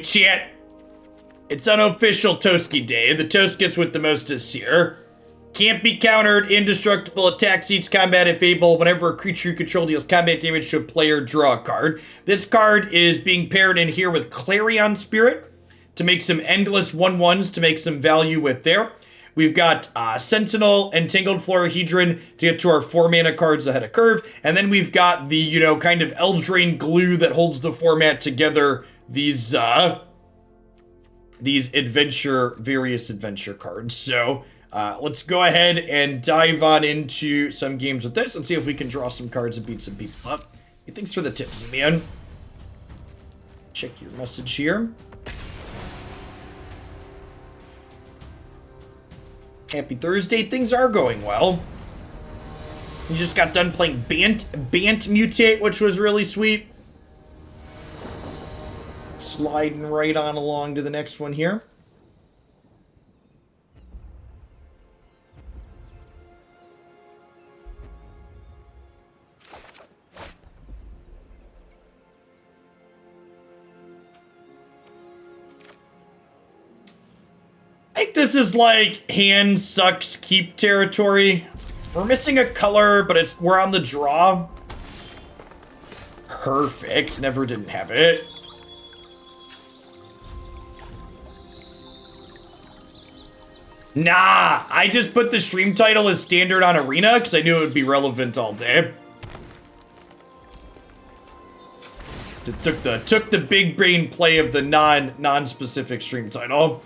Chat, it's unofficial Toski Day. The Toskis with the most is here. Can't be countered, indestructible, attack seats, combat if able. Whenever a creature you control deals combat damage to a player, draw a card. This card is being paired in here with Clarion Spirit to make some endless 1/1s to make some value with there. We've got Sentinel and Tangled Florahedron to get to our 4 mana cards ahead of curve. And then we've got the, kind of Eldraine glue that holds the format together. These various adventure cards. So let's go ahead and dive on into some games with this and see if we can draw some cards and beat some people up. Hey, thanks for the tips, man. Check your message here. Happy Thursday. Things are going well. We just got done playing Bant Mutate, which was really sweet. Sliding right on along to the next one here. I think this is like hand sucks keep territory. We're missing a color, but we're on the draw. Perfect. Never didn't have it. Nah, I just put the stream title as standard on Arena because I knew it would be relevant all day. It took the big brain play of the non-specific stream title.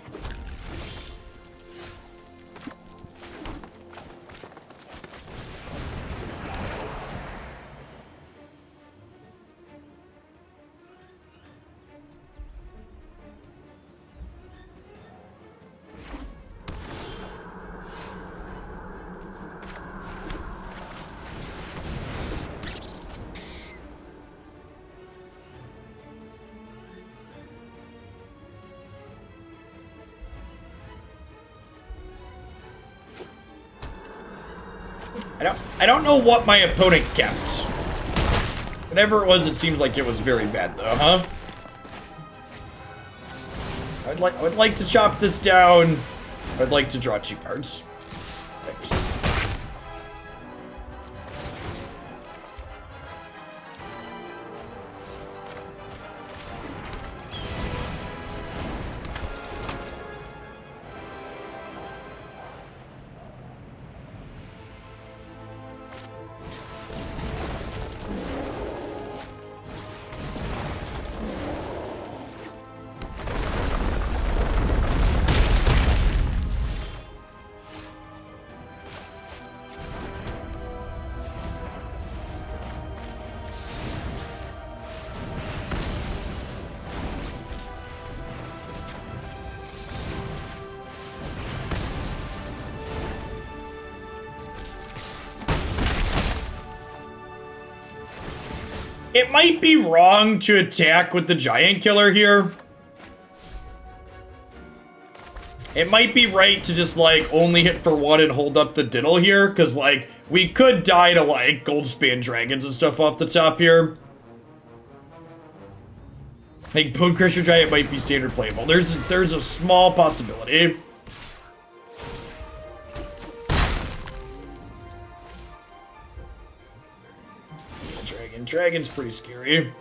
I don't know what my opponent kept. Whatever it was, it seems like it was very bad, though, huh? I would like to chop this down. I'd like to draw 2 cards. Thanks. It might be wrong to attack with the Giant Killer here. It might be right to just, only hit for 1 and hold up the diddle here, because, we could die to, Goldspan Dragons and stuff off the top here. Bonecrusher Giant might be standard playable. There's a small possibility. Dragon's pretty scary.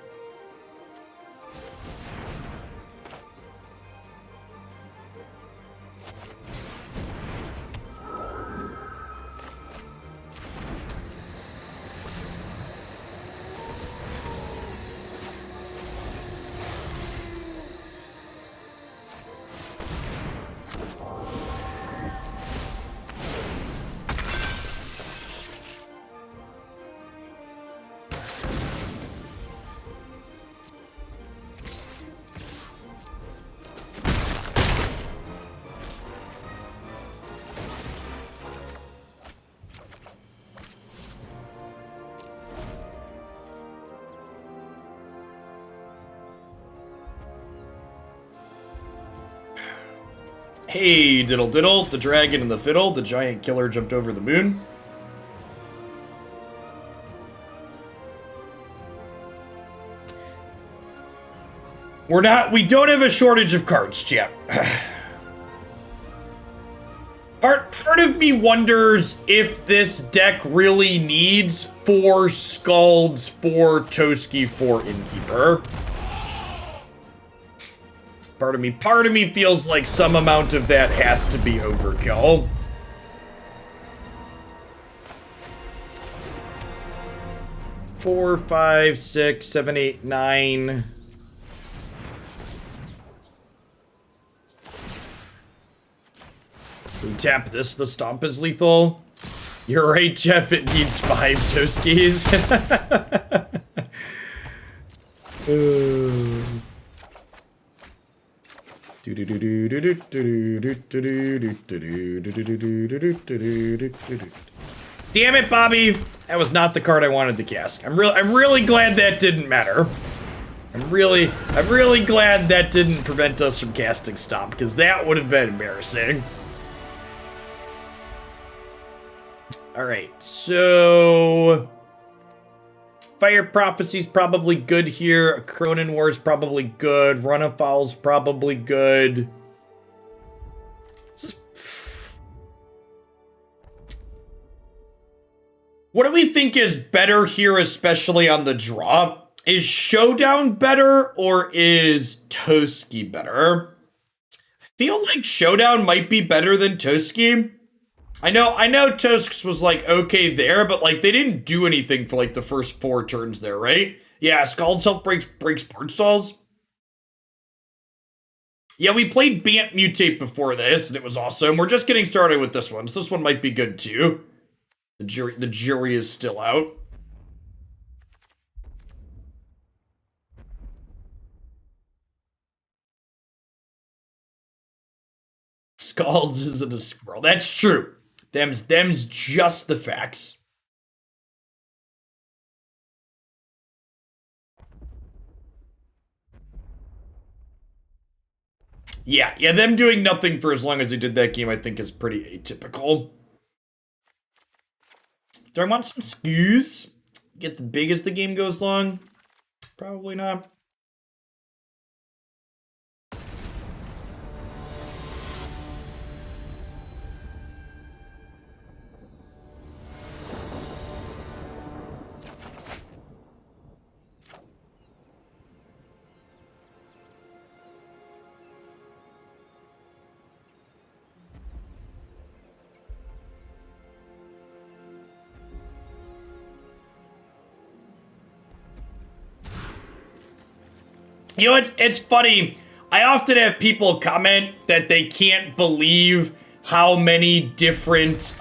Hey, diddle diddle, the dragon and the fiddle, the giant killer jumped over the moon. We don't have a shortage of cards, chat. Part of me wonders if this deck really needs 4 Skalds, 4 Toski, 4 Innkeeper. Part of me feels like some amount of that has to be overkill. Four, 5, 6, 7, 8, 9. We tap this, the stomp is lethal. You're right, Jeff, it needs 5 Toskis. Damn it, Bobby! That was not the card I wanted to cast. I'm really glad that didn't matter. I'm really glad that didn't prevent us from casting Stomp, because that would have been embarrassing. Alright, so... Fire Prophecy's probably good here. Akroan War is probably good. Run Afoul's probably good. What do we think is better here, especially on the draw? Is Showdown better, or is Toski better? I feel like Showdown might be better than Toski. I know Tosk's was like okay there, but like they didn't do anything for like the first 4 turns there, right? Yeah, Skalds help breaks board stalls. Yeah, we played Bant Mutate before this, and it was awesome. We're just getting started with this one, so this one might be good too. The jury is still out. Skalds isn't a squirrel. That's true. Them's just the facts. Yeah, them doing nothing for as long as they did that game, I think is pretty atypical. Do I want some skews? Get the big as the game goes long? Probably not. You know, it's funny. I often have people comment that they can't believe how many different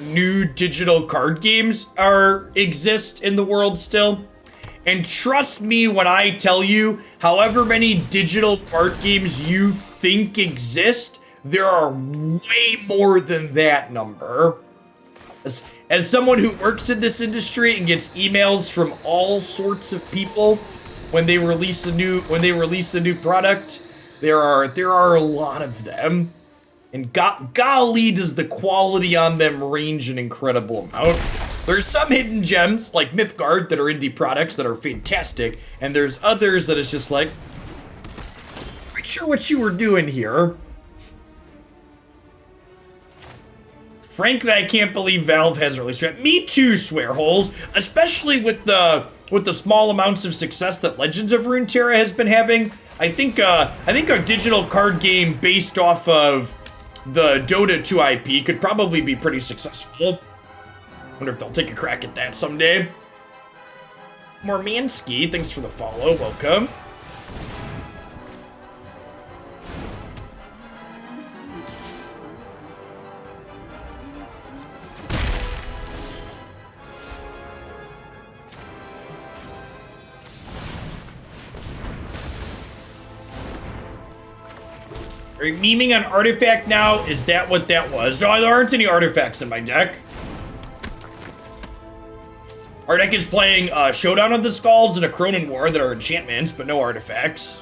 new digital card games exist in the world still. And trust me when I tell you, however many digital card games you think exist, there are way more than that number. As someone who works in this industry and gets emails from all sorts of people when they release a new product, there are a lot of them, and golly does the quality on them range an incredible amount. There's some hidden gems like Mythgard that are indie products that are fantastic, and there's others that is just like, not sure what you were doing here. Frankly, I can't believe Valve has released it. Me too, Swearholes, especially with the small amounts of success that Legends of Runeterra has been having. I think a digital card game based off of the Dota 2 IP could probably be pretty successful. Wonder if they'll take a crack at that someday. Mormansky, thanks for the follow. Welcome. Are you memeing on Artifact now? Is that what that was? No, there aren't any artifacts in my deck. Our deck is playing Showdown of the Skalds and Akroan War that are enchantments, but no artifacts.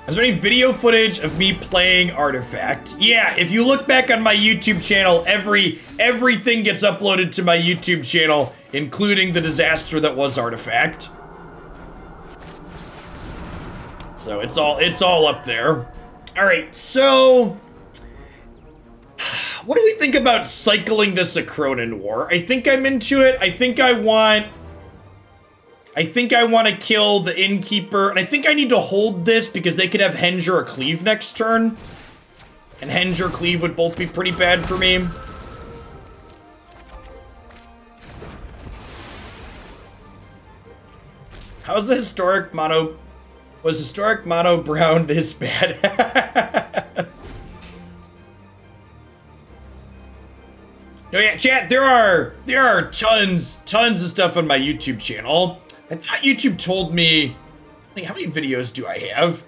Is there any video footage of me playing Artifact? Yeah, if you look back on my YouTube channel, everything gets uploaded to my YouTube channel, including the disaster that was Artifact. So it's all up there. All right, so what do we think about cycling this Akroan War? I think I'm into it. I think I want to kill the Innkeeper, and I think I need to hold this because they could have Henge or Cleave next turn. And Henge or Cleave would both be pretty bad for me. How's the historic mono... Was historic mono brown this bad? No, yeah, chat, there are tons of stuff on my YouTube channel. I thought YouTube told me, how many videos do I have?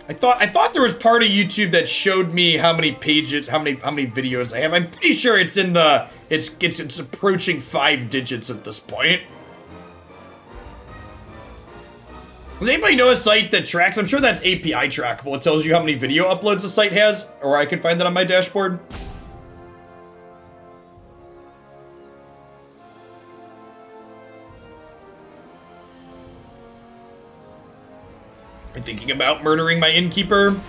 I thought there was part of YouTube that showed me how many pages, how many videos I have. I'm pretty sure it's in the, it's approaching 5 digits at this point. Does anybody know a site that tracks? I'm sure that's API trackable. It tells you how many video uploads a site has, or I can find that on my dashboard. I'm thinking about murdering my Innkeeper.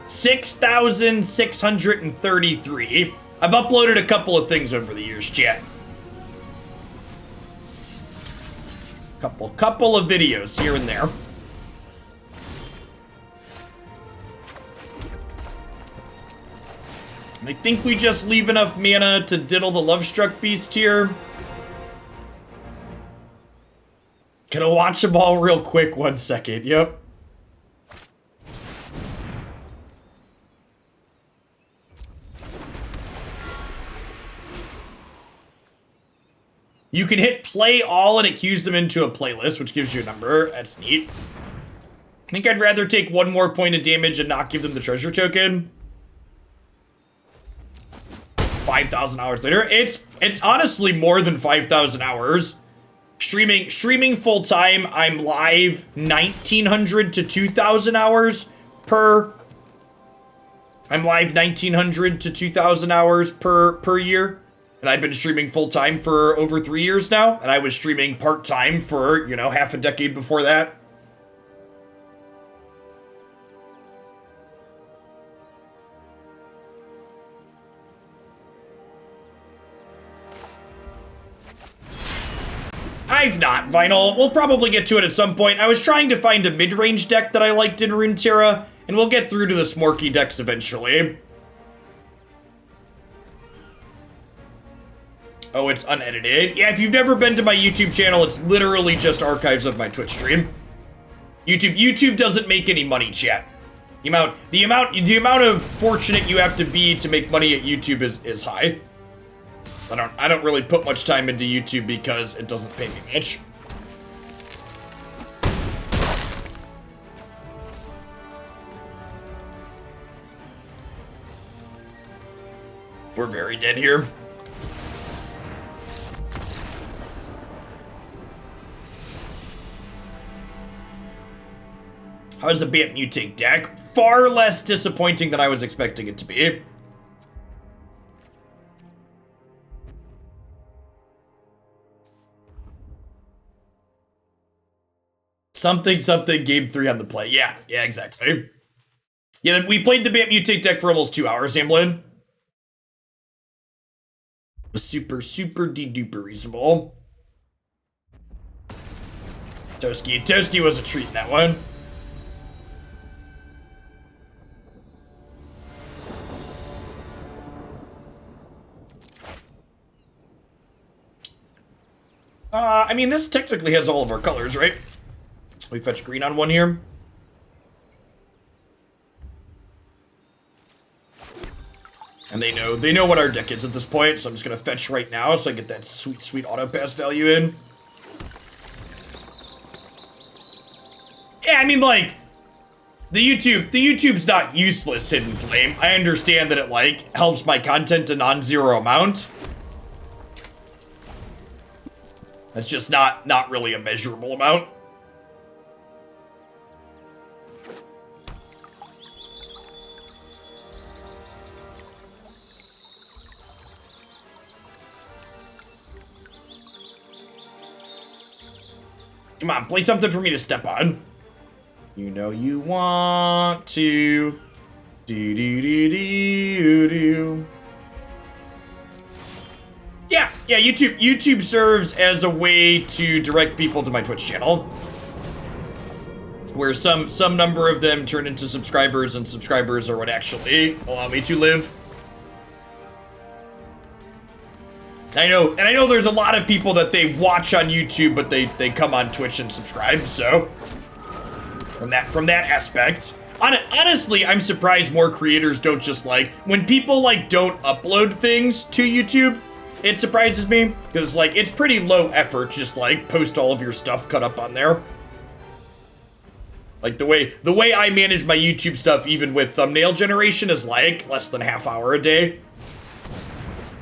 $6,633. I've uploaded a couple of things over the years, chat. Couple of videos here and there. I think we just leave enough mana to diddle the Lovestruck Beast here. Gonna watch them all real quick, 1 second, yep. You can hit play all and it cues them into a playlist, which gives you a number. That's neat. I think I'd rather take 1 more point of damage and not give them the treasure token. 5,000 hours later. It's honestly more than 5,000 hours. Streaming full time, I'm live 1,900 to 2,000 hours per. I'm live 1,900 to 2,000 hours per year. And I've been streaming full time for over 3 years now. And I was streaming part time for, you know, half a decade before that. I've not, Vinyl. We'll probably get to it at some point. I was trying to find a mid-range deck that I liked in Runeterra, and we'll get through to the Smorky decks eventually. Oh, it's unedited. Yeah, if you've never been to my YouTube channel, it's literally just archives of my Twitch stream. YouTube doesn't make any money, chat. The amount of fortunate you have to be to make money at YouTube is high. I don't really put much time into YouTube because it doesn't pay me much. We're very dead here. How's the Bant Mutate deck? Far less disappointing than I was expecting it to be. Something game 3 on the play. Yeah, exactly. Yeah, we played the Bant Mutate deck for almost 2 hours, Amblin. Super de-duper reasonable. Toski was a treat in that one. I mean, this technically has all of our colors, right? We fetch green on one here. And they know what our deck is at this point, so I'm just gonna fetch right now so I get that sweet auto pass value in. Yeah, I mean, like, The YouTube's not useless, Hidden Flame. I understand that it, like, helps my content a non-zero amount. That's just not really a measurable amount. Come on, play something for me to step on. You know you want to. Do. Yeah, YouTube serves as a way to direct people to my Twitch channel, where some number of them turn into subscribers, and subscribers are what actually allow me to live. I know there's a lot of people that they watch on YouTube, but they come on Twitch and subscribe, so from that aspect. Honestly, I'm surprised more creators don't just, like, when people, like, don't upload things to YouTube, it surprises me, because, like, it's pretty low effort to just, like, post all of your stuff cut up on there. Like, the way I manage my YouTube stuff, even with thumbnail generation, is, like, less than a half hour a day.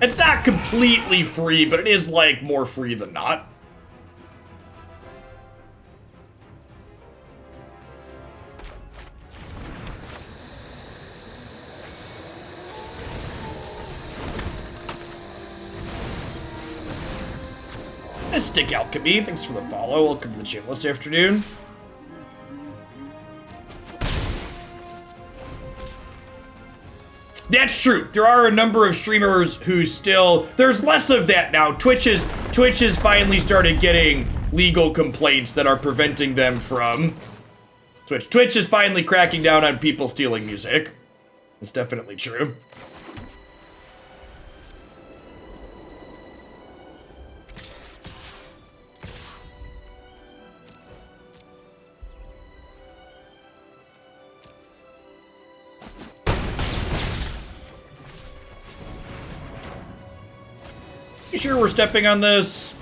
It's not completely free, but it is, like, more free than not. Mystic Alchemy, thanks for the follow. Welcome to the channel this afternoon. That's true. There are a number of streamers who still... There's less of that now. Twitch has finally started getting legal complaints that are preventing them from... Twitch is finally cracking down on people stealing music. It's definitely true. You sure we're stepping on this?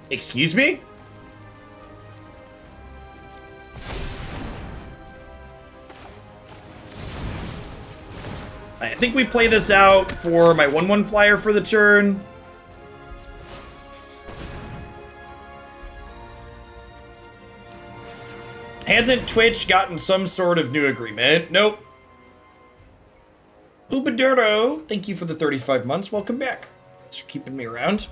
Excuse me? I think we play this out for my 1/1 flyer for the turn. Hasn't Twitch gotten some sort of new agreement? Nope. Ubaduro, thank you for the 35 months. Welcome back. Thanks for keeping me around.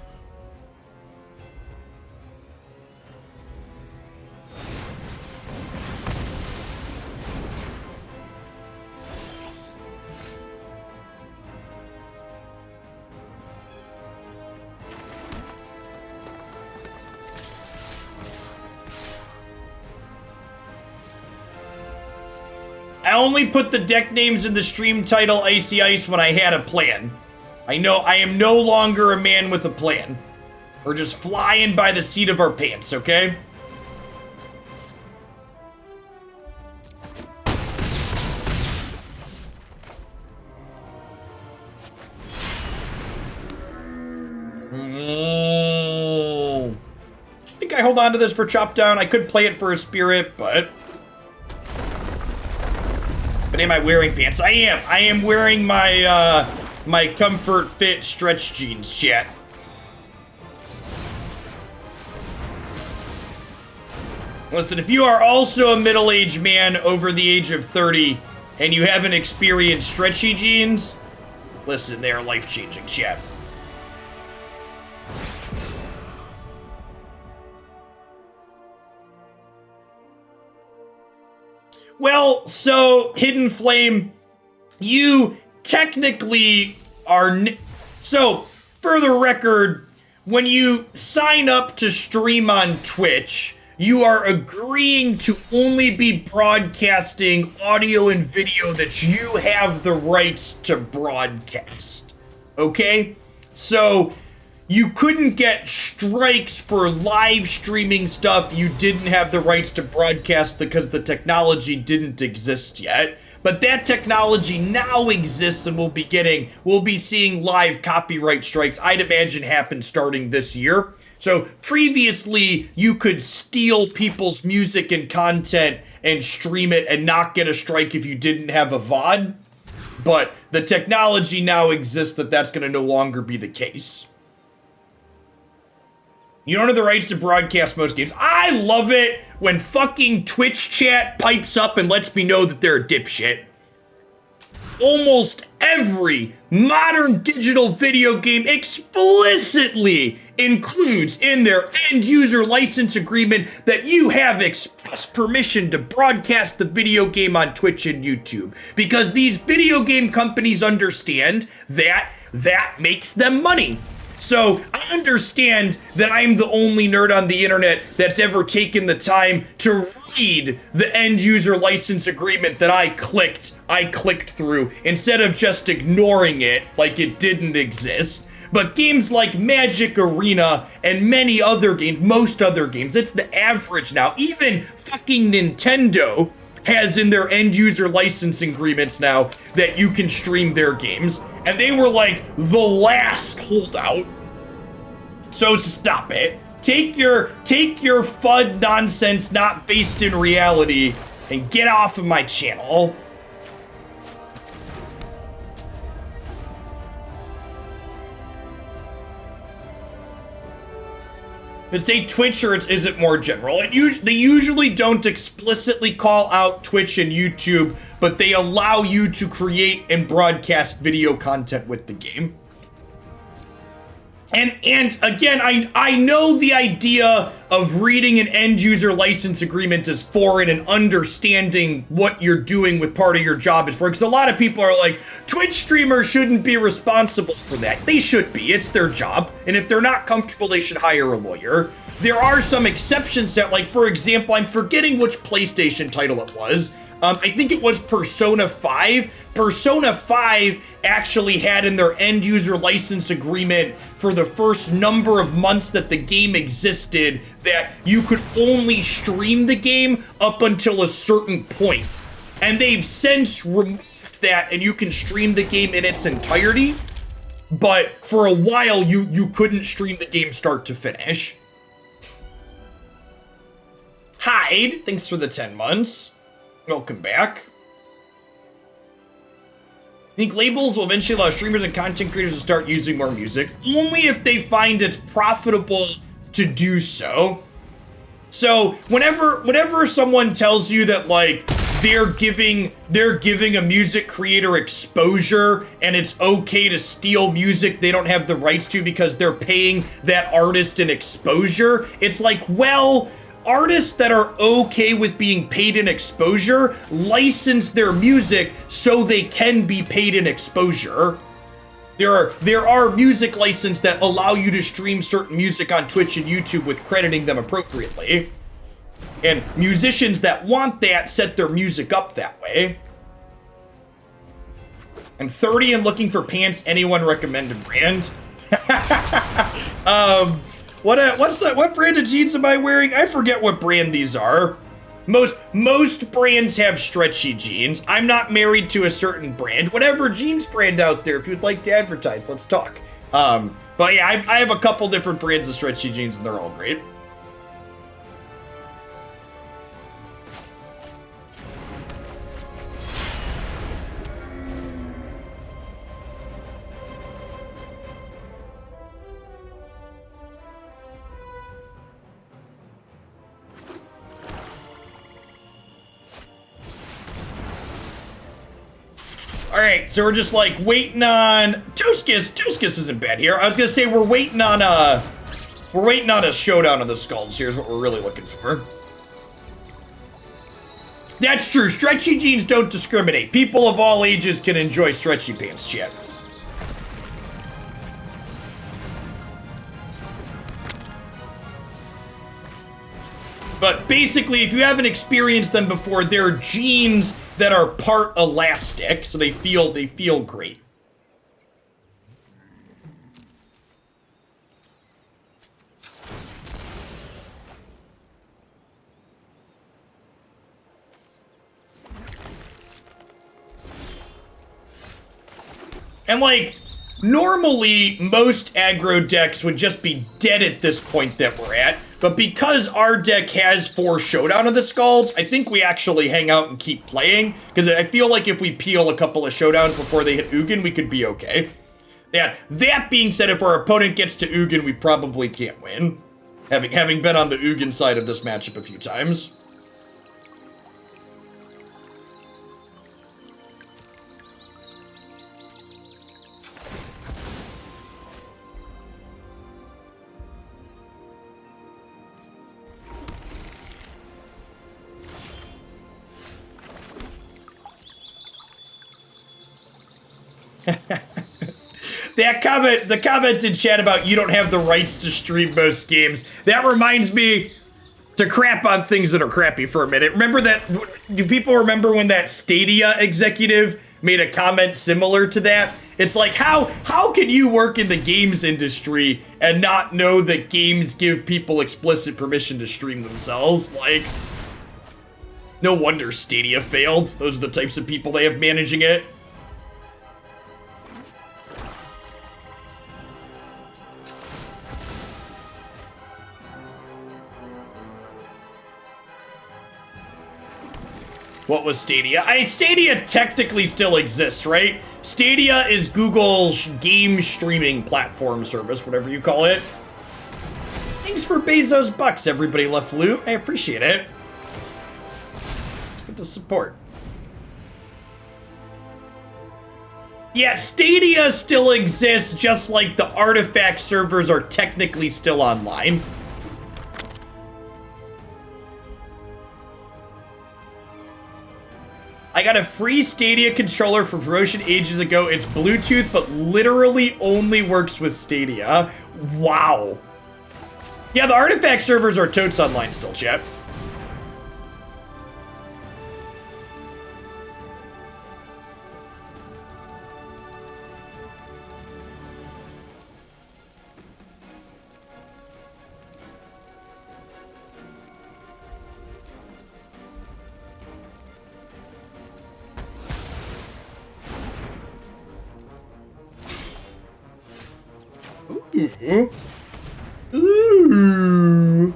I only put the deck names in the stream title Icy Ice when I had a plan. I know I am no longer a man with a plan. We're just flying by the seat of our pants, okay? I think I hold on to this for Chop Down. I could play it for a Spirit, but am I wearing pants? I am. I am wearing my my Comfort Fit stretch jeans, chat. Listen, if you are also a middle-aged man over the age of 30 and you haven't experienced stretchy jeans, listen, they are life-changing, chat. Well, so, Hidden Flame, you technically are... So, for the record, when you sign up to stream on Twitch, you are agreeing to only be broadcasting audio and video that you have the rights to broadcast. Okay? So, you couldn't get strikes for live streaming stuff you didn't have the rights to broadcast because the technology didn't exist yet. But that technology now exists, and we'll be seeing live copyright strikes, I'd imagine, happen starting this year. So previously, you could steal people's music and content and stream it and not get a strike if you didn't have a VOD. But the technology now exists that that's going to no longer be the case. You don't have the rights to broadcast most games. I love it when fucking Twitch chat pipes up and lets me know that they're a dipshit. Almost every modern digital video game explicitly includes in their end-user license agreement that you have express permission to broadcast the video game on Twitch and YouTube, because these video game companies understand that that makes them money. So I understand that I'm the only nerd on the internet that's ever taken the time to read the end-user license agreement that I clicked through instead of just ignoring it like it didn't exist. But games like Magic Arena and many other games, most other games, it's the average now. Even fucking Nintendo has in their end-user license agreements now that you can stream their games. And they were like the last holdout. So stop it. Take your FUD nonsense not based in reality and get off of my channel. But say Twitch, or is it more general? They usually don't explicitly call out Twitch and YouTube, but they allow you to create and broadcast video content with the game. And again, I know the idea of reading an end-user license agreement is foreign, and understanding what you're doing with part of your job is foreign, because a lot of people are like, Twitch streamers shouldn't be responsible for that. They should be. It's their job. And if they're not comfortable, they should hire a lawyer. There are some exceptions that, like, for example, I'm forgetting which PlayStation title it was. I think it was Persona 5. Persona 5 actually had in their end-user license agreement for the first number of months that the game existed that you could only stream the game up until a certain point. And they've since removed that, and you can stream the game in its entirety. But for a while, you couldn't stream the game start to finish. Hyde, thanks for the 10 months. Welcome back. I think labels will eventually allow streamers and content creators to start using more music, only if they find it's profitable to do so. So whenever someone tells you that, like, they're giving a music creator exposure and it's okay to steal music they don't have the rights to because they're paying that artist an exposure, it's like, well, artists that are okay with being paid in exposure license their music so they can be paid in exposure. There are music licenses that allow you to stream certain music on Twitch and YouTube with crediting them appropriately. And musicians that want that set their music up that way. I'm 30 and looking for pants. Anyone recommend a brand? What brand of jeans am I wearing? I forget what brand these are. Most brands have stretchy jeans. I'm not married to a certain brand. Whatever jeans brand out there, if you'd like to advertise, let's talk. But yeah, I have a couple different brands of stretchy jeans, and they're all great. All right, so we're just like waiting on Toskis. Toskis isn't bad here. I was gonna say we're waiting on a showdown of the Skalds. Here's what we're really looking for. That's true. Stretchy jeans don't discriminate. People of all ages can enjoy stretchy pants, chat. But basically, if you haven't experienced them before, they're jeans that are part elastic, so they feel great. And like, normally most aggro decks would just be dead at this point that we're at, but because our deck has 4 Showdown of the Skalds, I think we actually hang out and keep playing, because I feel like if we peel a couple of Showdowns before they hit Ugin, we could be okay. Yeah, that being said, if our opponent gets to Ugin, we probably can't win, having been on the Ugin side of this matchup a few times. The comment in chat about you don't have the rights to stream most games, that reminds me to crap on things that are crappy for a minute. Remember that, do people remember when that Stadia executive made a comment similar to that? It's like, how can you work in the games industry and not know that games give people explicit permission to stream themselves? Like, no wonder Stadia failed. Those are the types of people they have managing it. What was Stadia? Stadia technically still exists, right? Stadia is Google's game streaming platform service, whatever you call it. Thanks for Bezos bucks, everybody left Lou. I appreciate it. Thanks for the support. Yeah, Stadia still exists, just like the Artifact servers are technically still online. I got a free Stadia controller for promotion ages ago. It's Bluetooth, but literally only works with Stadia. Wow. Yeah, the Artifact servers are totes online still, chat. Ooh. Ooh.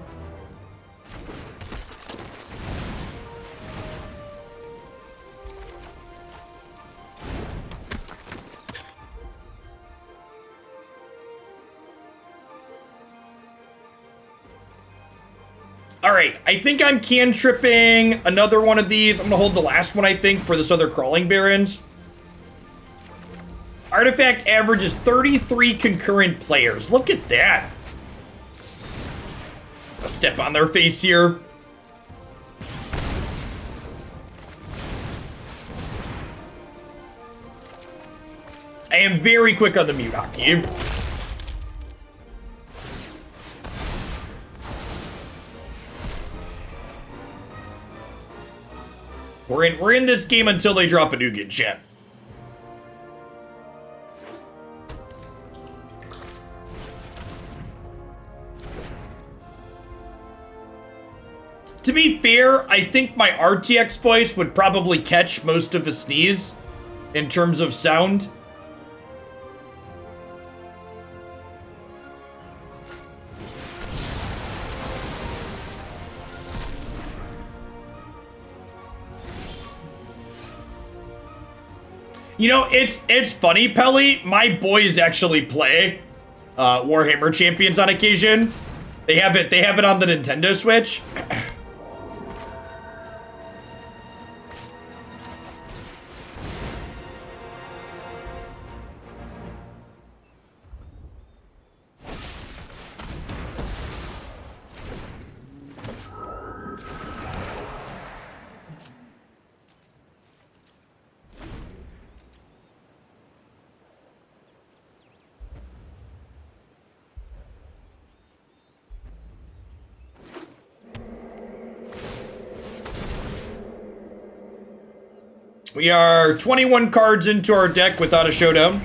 All right, I think I'm cantripping another one of these. I'm gonna hold the last one, I think, for this other Crawling Barrens. Artifact averages 33 concurrent players. Look at that. Let's step on their face here. I am very quick on the mute hotkey. We're in this game until they drop a Ugin, chat. To be fair, I think my RTX voice would probably catch most of a sneeze in terms of sound. You know, it's funny, Pelly. My boys actually play Warhammer Champions on occasion. They have it on the Nintendo Switch. We are 21 cards into our deck without a Showdown.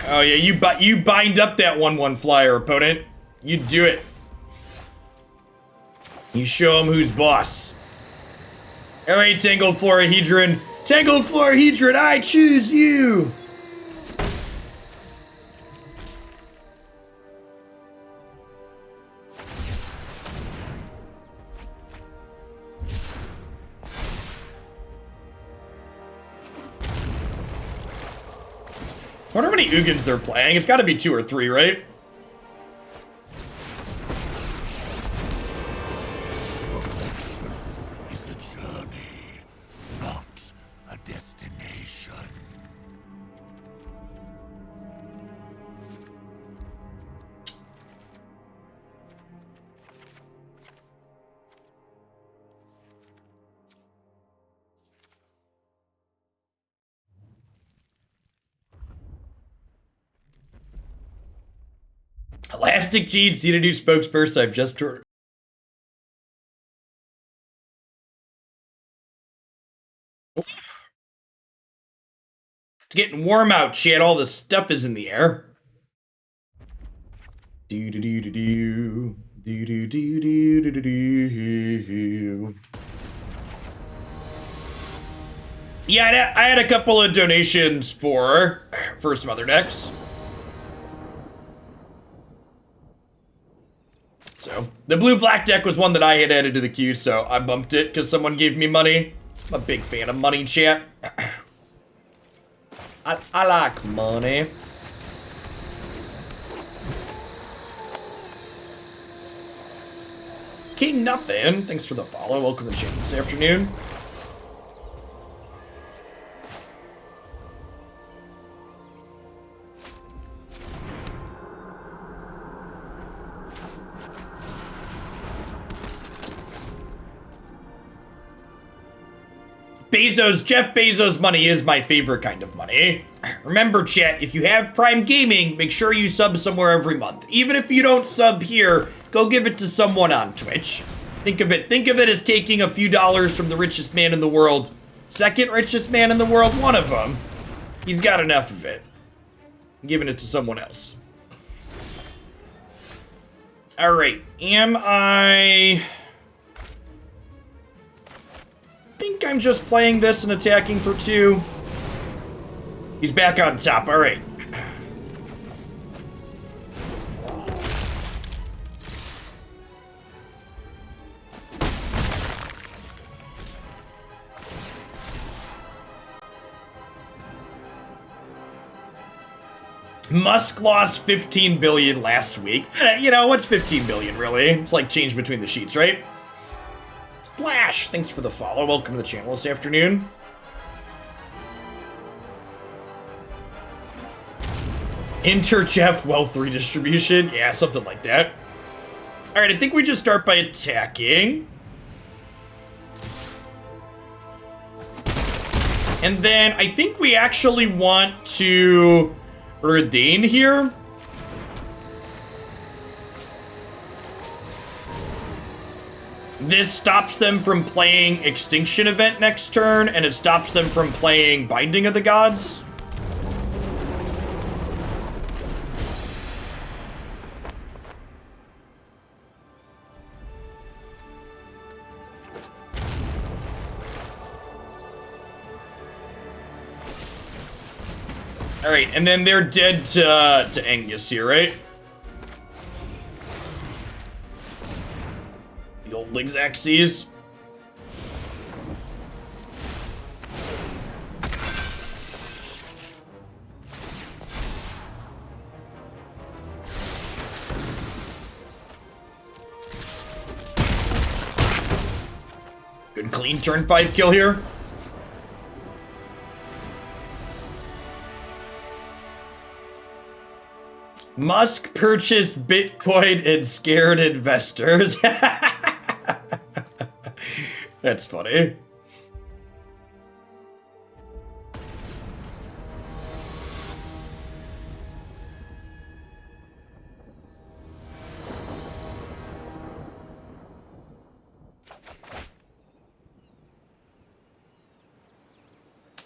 Oh yeah, you bind up that 1/1 flyer, opponent. You do it. You show him who's boss. Alright, Tangled Florahedron. Tangled Florahedron, I choose you! I wonder how many Ugins they're playing. It's gotta be 2 or 3, right? It's a journey, not a destination. Elastic Jeans need a new spokesperson. I've just heard. Oof. It's getting warm out, chat. All the stuff is in the air. Do do do do do do do do do do do. Yeah, I had a couple of donations for some other decks. So, the blue-black deck was one that I had added to the queue, so I bumped it because someone gave me money. I'm a big fan of money, chat. I like money. King Nothing, thanks for the follow. Welcome to the channel this afternoon. Jeff Bezos money is my favorite kind of money. Remember, chat, if you have Prime Gaming, make sure you sub somewhere every month. Even if you don't sub here, go give it to someone on Twitch. Think of it as taking a few dollars from the richest man in the world. Second richest man in the world, one of them. He's got enough of it. I'm giving it to someone else. All right, I think I'm just playing this and attacking for 2. He's back on top, all right. Musk lost 15 billion last week. You know, what's 15 billion really? It's like change between the sheets, right? Splash! Thanks for the follow. Welcome to the channel this afternoon. Inter-Jeff wealth redistribution? Yeah, something like that. Alright, I think we just start by attacking. And then I think we actually want to Reidane here. This stops them from playing Extinction Event next turn, and it stops them from playing Binding of the Gods. Alright, and then they're dead to Angus here, right? The old Lixaxes. Good clean turn 5 kill here. Musk purchased Bitcoin and scared investors. That's funny.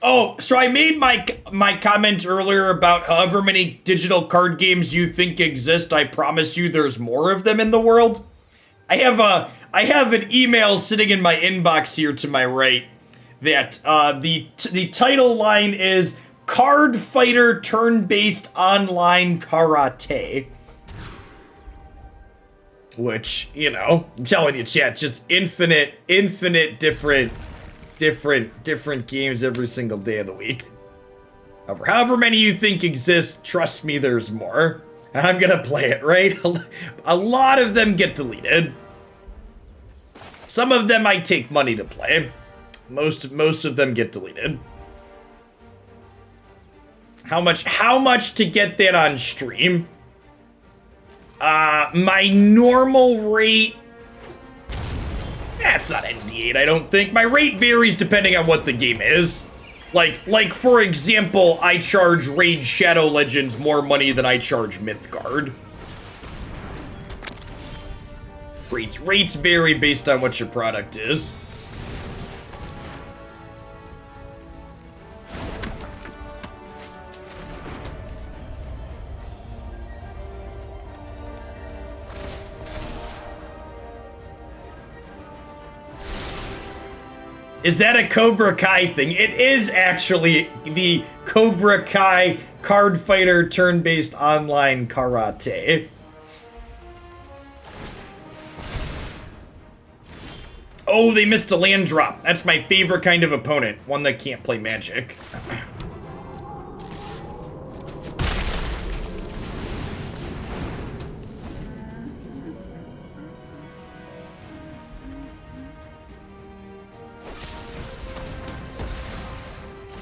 Oh, so I made my comment earlier about however many digital card games you think exist. I promise you there's more of them in the world. I have an email sitting in my inbox here to my right that the title line is Card Fighter Turn-Based Online Karate. Which, you know, I'm telling you, chat, just infinite different games every single day of the week. However many you think exist, trust me, there's more. And I'm gonna play it, right? A lot of them get deleted. Some of them I take money to play. Most of them get deleted. How much to get that on stream? My normal rate... That's not ND8, I don't think. My rate varies depending on what the game is. Like for example, I charge Raid Shadow Legends more money than I charge Mythgard. Rates vary based on what your product is. Is that a Cobra Kai thing? It is actually the Cobra Kai Card Fighter Turn-Based Online Karate. Oh, they missed a land drop. That's my favorite kind of opponent. One that can't play Magic.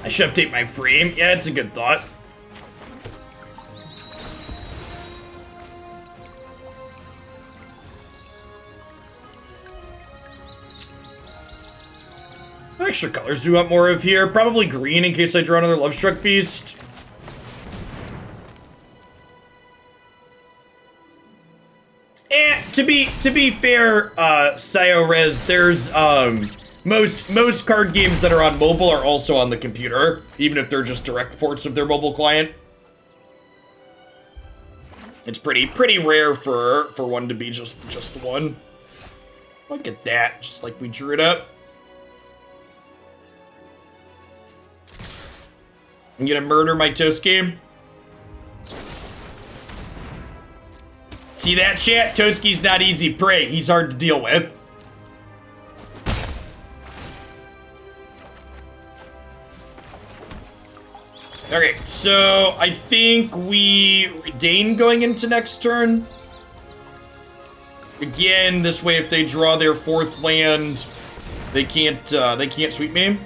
I should update my frame. Yeah, that's a good thought. What extra colors do you want more of here? Probably green in case I draw another Lovestruck Beast. To be fair, Sciorez, there's most card games that are on mobile are also on the computer, even if they're just direct ports of their mobile client. It's pretty rare for one to be just the one. Look at that, just like we drew it up. I'm gonna murder my Toski. See that, chat? Toski's not easy prey. He's hard to deal with. Okay, so I think we Reidane going into next turn. Again, this way if they draw their fourth land, they can't sweep me.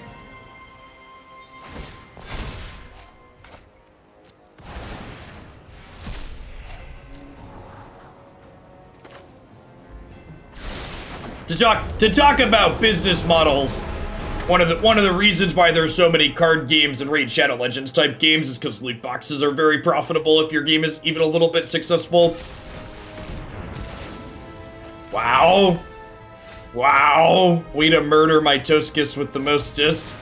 To talk about business models, one of the reasons why there's so many card games and Raid Shadow Legends type games is because loot boxes are very profitable if your game is even a little bit successful. Wow. Wow. Way to murder my Toskis with the mostest.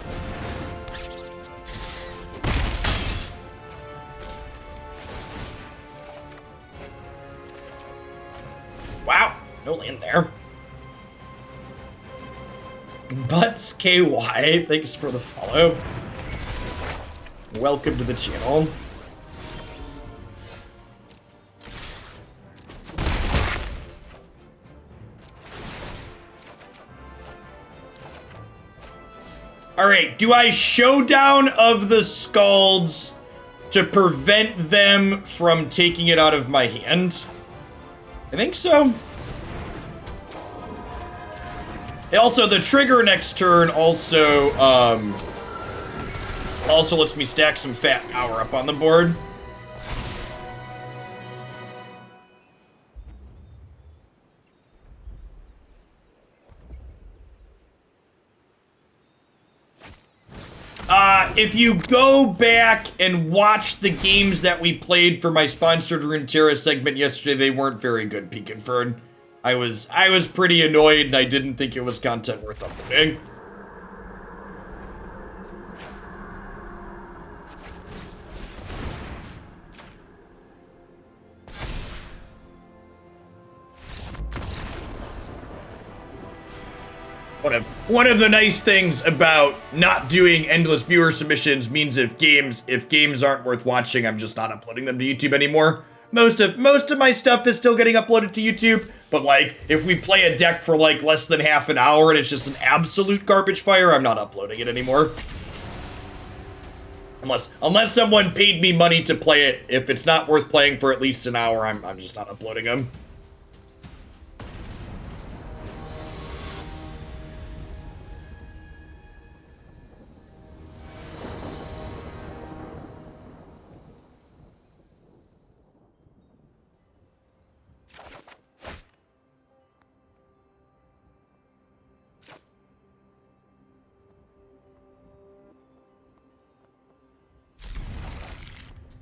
Wow. No land there. Butts KY, thanks for the follow. Welcome to the channel. Alright, do I Showdown of the Skalds to prevent them from taking it out of my hand? I think so. Also, the trigger next turn also lets me stack some fat power up on the board. If you go back and watch the games that we played for my sponsored Runeterra segment yesterday, they weren't very good, Peak and Fern. I was pretty annoyed and I didn't think it was content worth uploading. Whatever. one of the nice things about not doing endless viewer submissions means if games aren't worth watching, I'm just not uploading them to YouTube anymore. Most of my stuff is still getting uploaded to YouTube, but like if we play a deck for like less than half an hour and it's just an absolute garbage fire, I'm not uploading it anymore. Unless someone paid me money to play it, if it's not worth playing for at least an hour, I'm just not uploading them.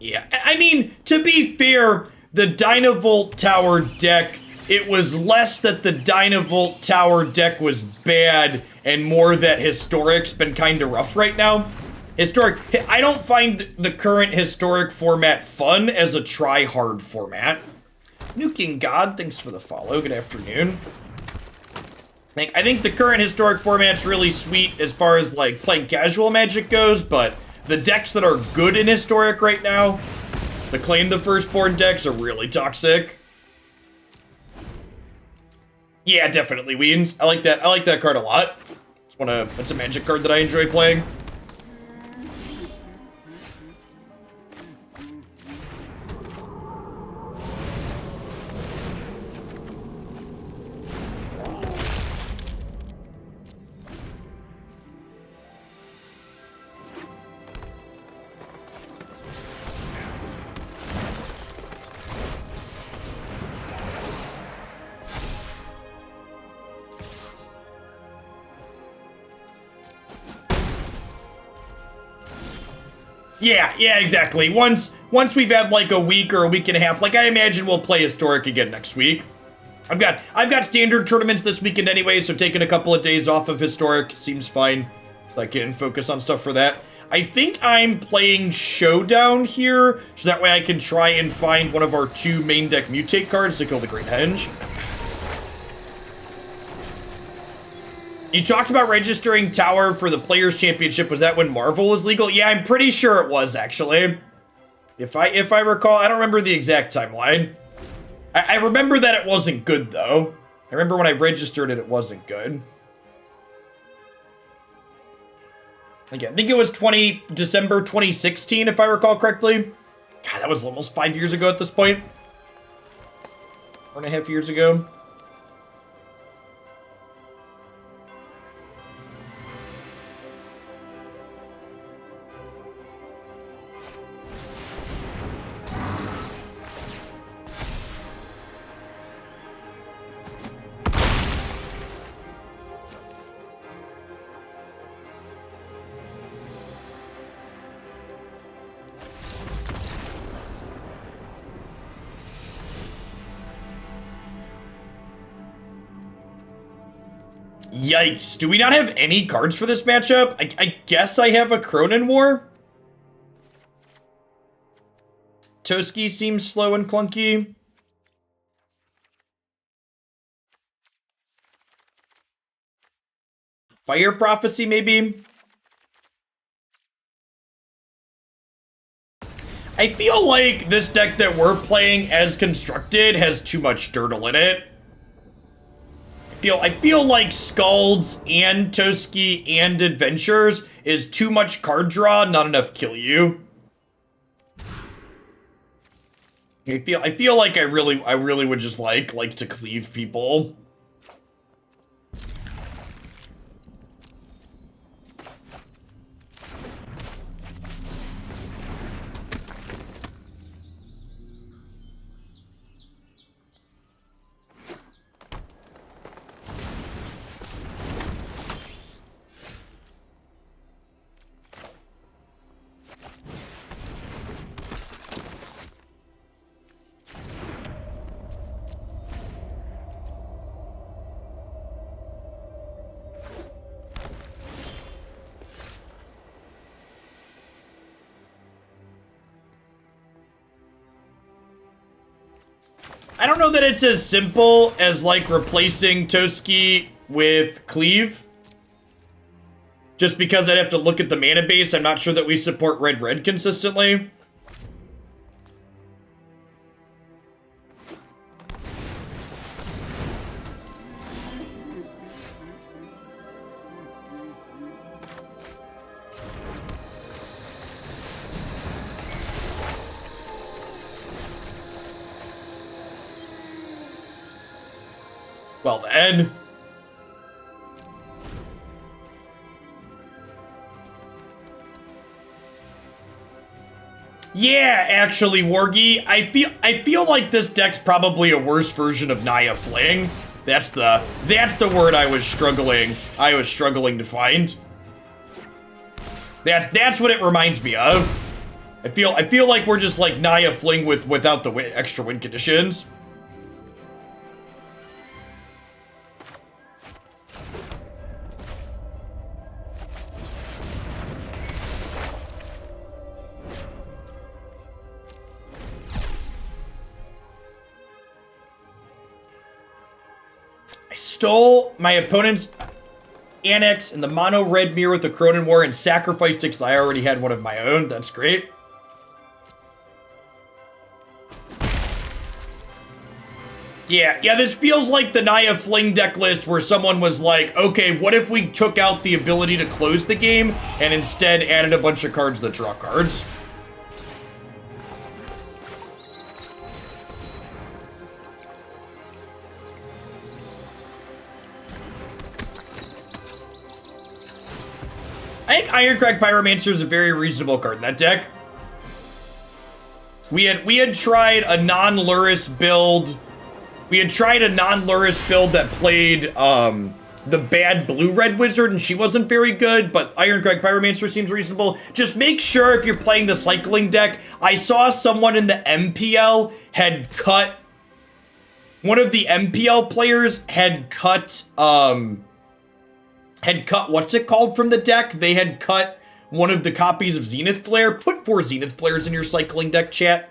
Yeah, I mean, to be fair, the Dynavolt Tower deck, it was less that the Dynavolt Tower deck was bad and more that Historic's been kind of rough right now. I don't find the current Historic format fun as a try-hard format. Nuking God, thanks for the follow. Good afternoon. I think the current Historic format's really sweet as far as like playing casual Magic goes, but the decks that are good in Historic right now, the Claim the Firstborn decks, are really toxic. Yeah, definitely Weens. I like that card a lot. It's a Magic card that I enjoy playing. Yeah, exactly. Once we've had like a week or a week and a half, like I imagine we'll play Historic again next week. I've got standard tournaments this weekend anyway, so taking a couple of days off of Historic seems fine. So I can focus on stuff for that. I think I'm playing Showdown here, so that way I can try and find one of our 2 main deck mutate cards to kill the Great Henge. You talked about registering Tower for the Players' Championship. Was that when Marvel was legal? Yeah, I'm pretty sure it was, actually. If I recall, I don't remember the exact timeline. I remember that it wasn't good, though. I remember when I registered it, it wasn't good. Again, I think it was December 2016, if I recall correctly. God, that was almost 5 years ago at this point. 4.5 years ago. Yikes. Do we not have any cards for this matchup? I guess I have Akroan War. Toski seems slow and clunky. Fire Prophecy, maybe? I feel like this deck that we're playing as constructed has too much Dirtle in it. I feel like Skalds and Toski and Adventures is too much card draw, not enough kill you. I feel like I really would just like to cleave people. I don't know that it's as simple as like replacing Toski with Cleave. Just because I'd have to look at the mana base, I'm not sure that we support red-red consistently. Well then. Yeah, actually, Wargy, I feel like this deck's probably a worse version of Naya Fling. That's the word I was struggling to find. That's what it reminds me of. I feel like we're just like Naya Fling without the extra win conditions. I stole my opponent's Annex in the mono red mirror with the Akroan War and sacrificed it because I already had one of my own. That's great. Yeah, this feels like the Naya Fling deck list where someone was like, okay, what if we took out the ability to close the game and instead added a bunch of cards that draw cards? I think Ironcrag Pyromancer is a very reasonable card in that deck. We had tried a non-Lurrus build. We had tried a non-Lurrus build that played the bad blue-red wizard, and she wasn't very good, but Ironcrag Pyromancer seems reasonable. Just make sure if you're playing the cycling deck, I saw someone in the MPL had cut, one of the MPL players had cut, what's it called from the deck? They had cut one of the copies of Zenith Flare. Put 4 Zenith Flares in your cycling deck, chat.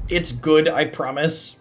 It's good, I promise.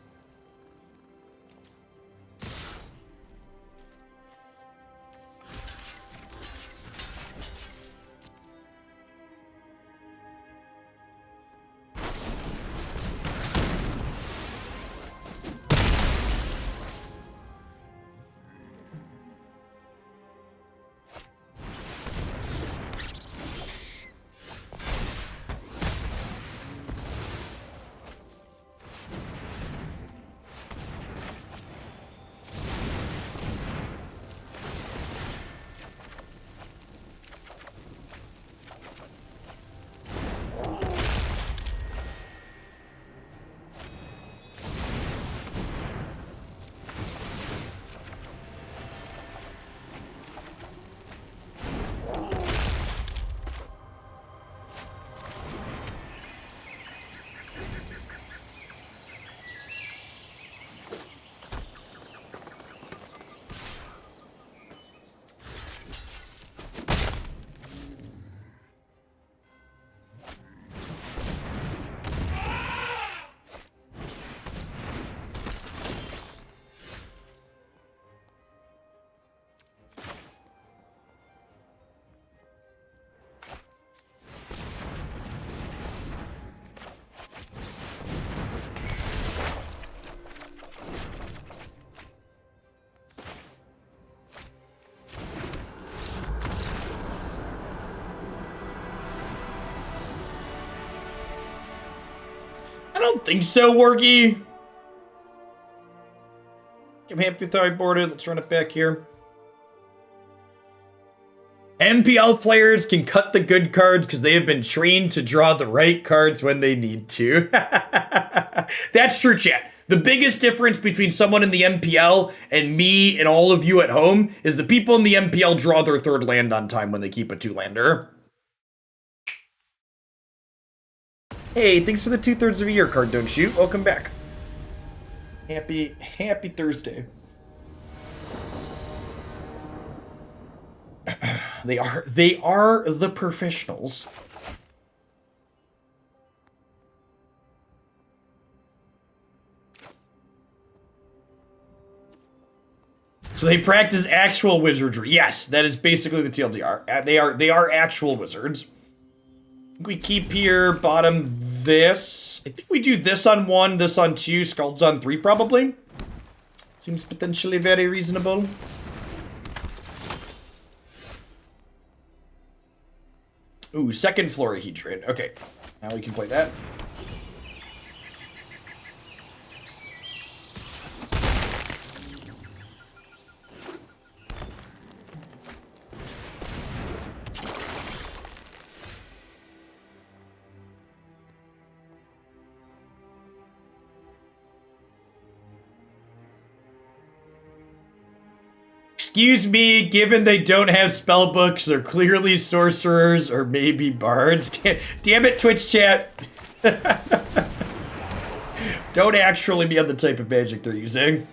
I don't think so, Wargy. I'm happy with how I boarded. Let's run it back here. MPL players can cut the good cards because they have been trained to draw the right cards when they need to. That's true, chat. The biggest difference between someone in the MPL and me and all of you at home is the people in the MPL draw their 3rd land on time when they keep a 2-lander. Hey, thanks for the 2/3 of a year card, don't shoot. Welcome back. Happy Thursday. They are the professionals. So they practice actual wizardry. Yes, that is basically the TLDR. They are actual wizards. We keep here, bottom this. I think we do this on 1, this on 2, Skalds on 3 probably. Seems potentially very reasonable. Ooh, second Florahedron. Okay, now we can play that. Excuse me, given they don't have spell books, they're clearly sorcerers or maybe bards. Damn it, Twitch chat. Don't actually be on the type of magic they're using.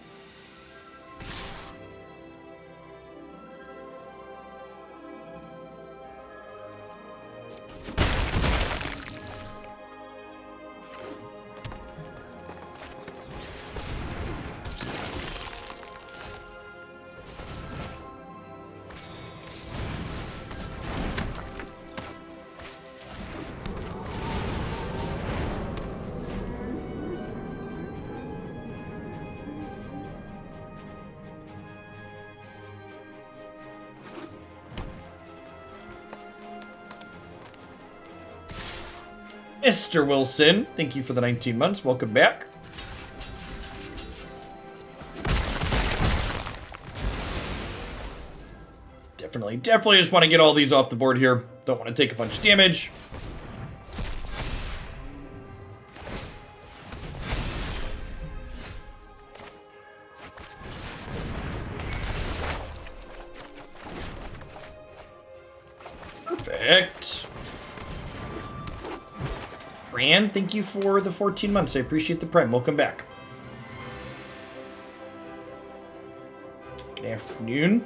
Mr. Wilson, thank you for the 19 months. Welcome back. Definitely just want to get all these off the board here. Don't want to take a bunch of damage. Perfect. Fran, thank you for the 14 months. I appreciate the prime. Welcome back. Good afternoon.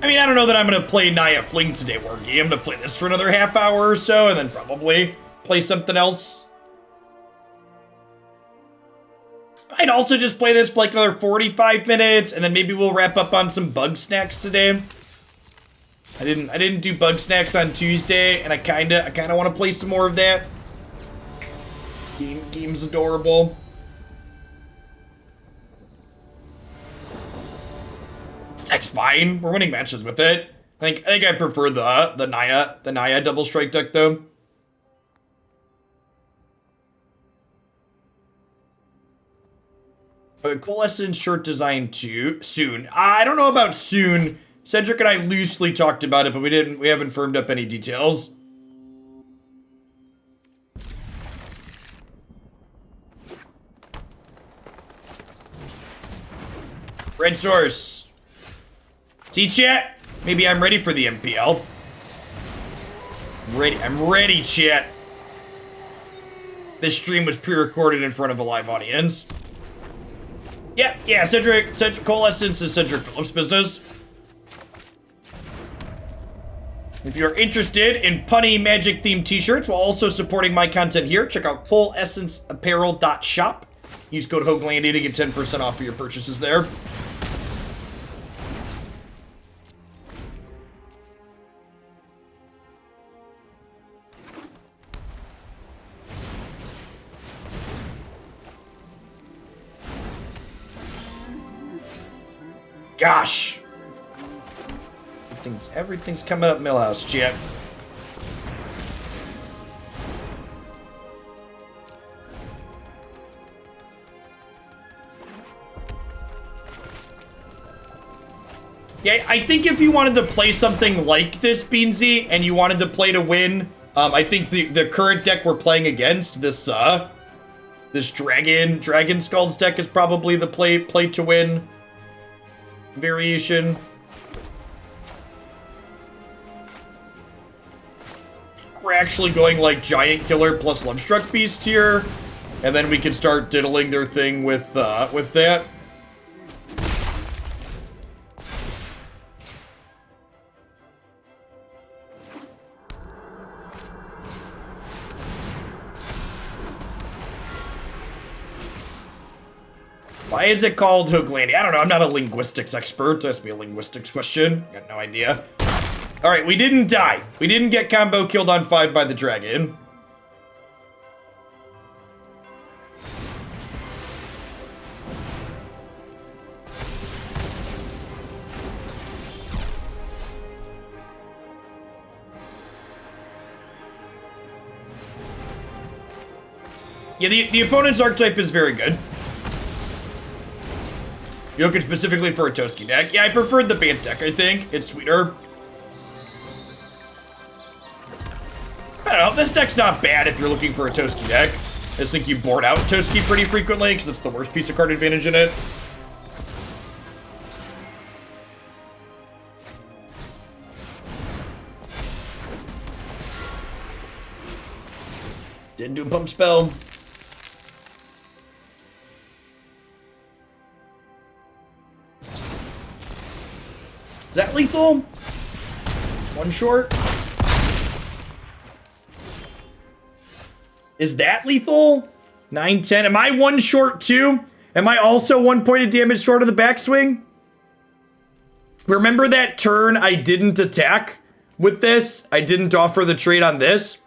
I don't know that I'm going to play Naya Fling today, Wargy. I'm going to play this for another half hour or so, and then probably play something else. I'd also just play this for like another 45 minutes, and then maybe we'll wrap up on some bug snacks today. I didn't do bug snacks on Tuesday, and I kinda want to play some more of that. Game's adorable. That's fine. We're winning matches with it. I think I prefer the Naya double strike deck though. Coalescence shirt design too soon. I don't know about soon. Cedric and I loosely talked about it, but we haven't firmed up any details. Red source. See, chat? Maybe I'm ready for the MPL. I'm ready, chat. This stream was pre-recorded in front of a live audience. Yeah, Cedric Coalescence is Cedric Phillips' business. If you're interested in punny magic themed t-shirts while also supporting my content here, check out coalescenceapparel.shop. Use code HOGLANDY to get 10% off of your purchases there. Gosh. Everything's coming up Millhouse, chat. Yeah, I think if you wanted to play something like this, Beansy, and you wanted to play to win, I think the current deck we're playing against, this Dragon Skalds deck is probably the play to win variation. We're actually going like Giant Killer plus Lovestruck Beast here, and then we can start diddling their thing with that. Why is it called Hooglandia? I don't know. I'm not a linguistics expert. That has to be a linguistics question. Got no idea. All right, we didn't die. We didn't get combo killed on 5 by the dragon. Yeah, the opponent's archetype is very good. You're looking specifically for a Toski deck. Yeah, I preferred the Bant deck, I think. It's sweeter. I don't know, this deck's not bad if you're looking for a Toski deck. I just think you board out Toski pretty frequently because it's the worst piece of card advantage in it. Didn't do a pump spell. Is that lethal? It's 1 short. Is that lethal? 9-10. Am I 1 short too? Am I also 1 point of damage short of the backswing? Remember that turn I didn't attack with this? I didn't offer the trade on this?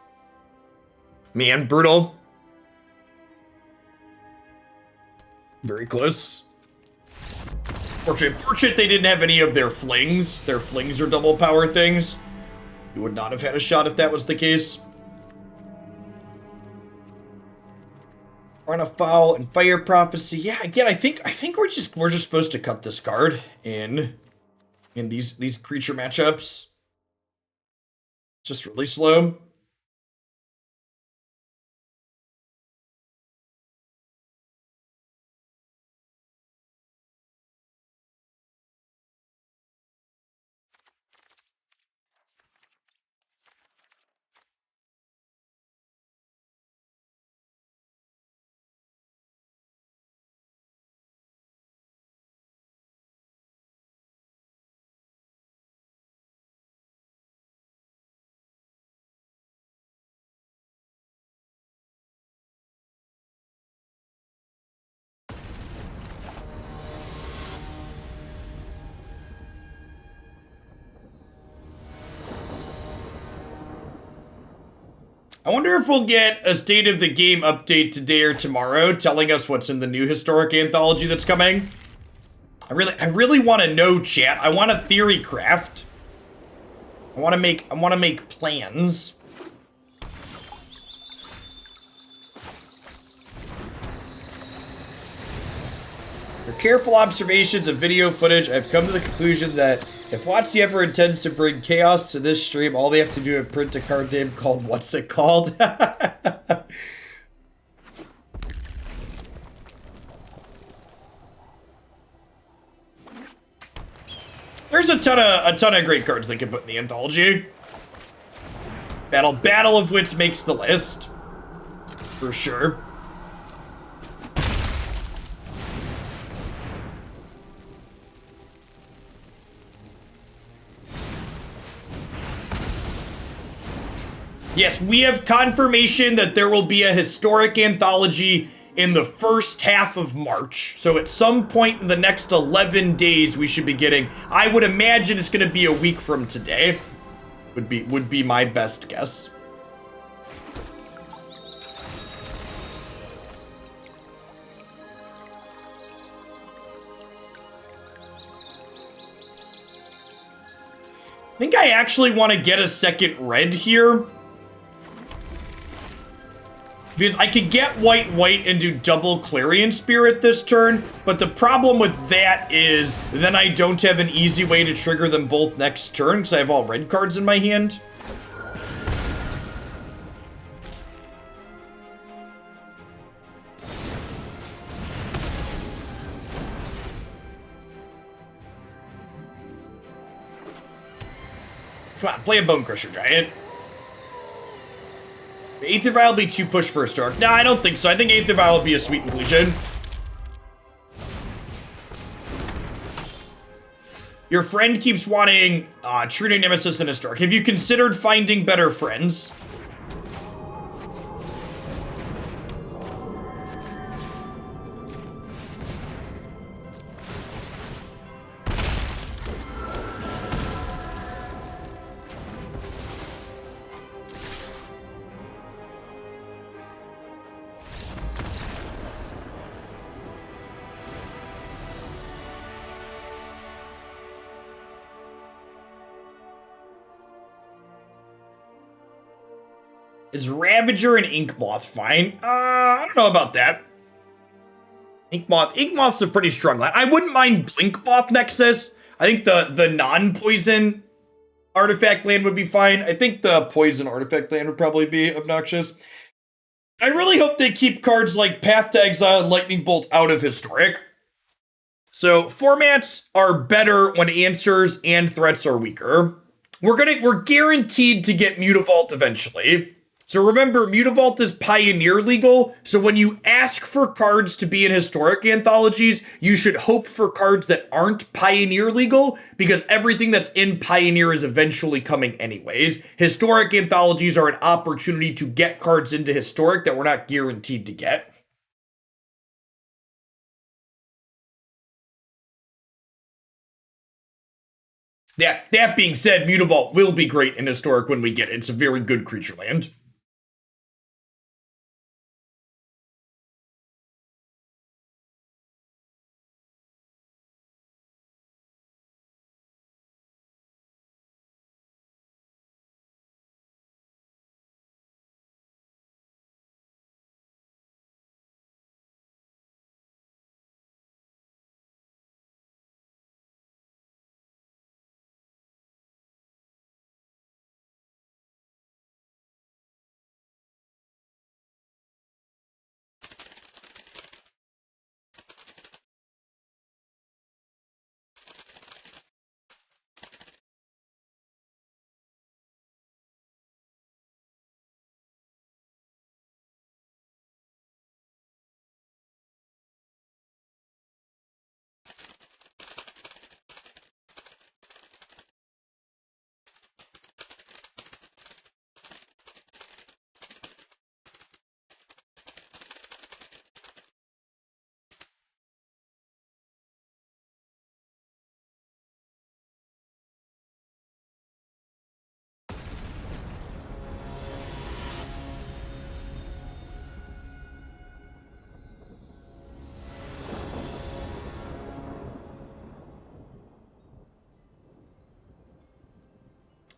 Man, brutal. Very close. Fortunate they didn't have any of their flings. Their flings are double power things. You would not have had a shot if that was the case. Run Afoul and Fire Prophecy. Yeah, again, I think we're just supposed to cut this card in these creature matchups. Just really slow. I wonder if we'll get a State of the Game update today or tomorrow telling us what's in the new historic anthology that's coming. I really want to know, chat. I want to theory craft. I want to make plans. For careful observations of video footage, I've come to the conclusion that if WotC ever intends to bring chaos to this stream, all they have to do is print a card name called What's It Called? There's a ton of great cards they can put in the anthology. Battle of Wits makes the list. For sure. Yes, we have confirmation that there will be a historic anthology in the first half of March. So at some point in the next 11 days, we should be getting, I would imagine it's going to be a week from today. Would be my best guess. I think I actually want to get a second red here. Because I could get white and do double Clarion Spirit this turn, but the problem with that is then I don't have an easy way to trigger them both next turn because I have all red cards in my hand. Come on, play a Bonecrusher Giant. Aether Vial will be too push for a Stark. Nah, I don't think so. I think Aether Vial will be a sweet inclusion. Your friend keeps wanting True Nemesis and a Stark. Have you considered finding better friends? Is Ravager and Inkmoth fine? I don't know about that. Inkmoth's a pretty strong line. I wouldn't mind Blinkmoth Nexus. I think the non-poison artifact land would be fine. I think the poison artifact land would probably be obnoxious. I really hope they keep cards like Path to Exile and Lightning Bolt out of Historic. So formats are better when answers and threats are weaker. We're guaranteed to get Mutavault eventually. So remember, Mutavault is Pioneer legal, so when you ask for cards to be in Historic anthologies, you should hope for cards that aren't Pioneer legal, because everything that's in Pioneer is eventually coming anyways. Historic anthologies are an opportunity to get cards into Historic that we're not guaranteed to get. That being said, Mutavault will be great in Historic when we get it. It's a very good creature land.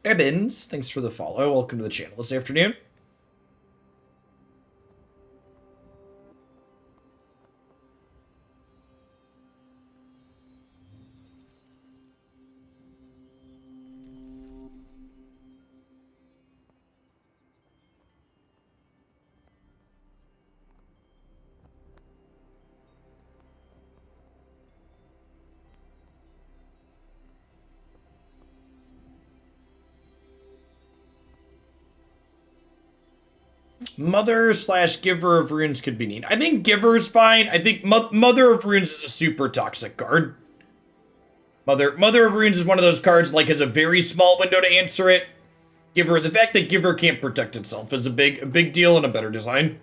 Ebbins, thanks for the follow. Welcome to the channel this afternoon. Mother/Giver of Runes could be neat. I think Giver's fine. I think Mother of Runes is a super toxic card. Mother of Runes is one of those cards, like, has a very small window to answer it. Giver, the fact that Giver can't protect itself is a big deal and a better design.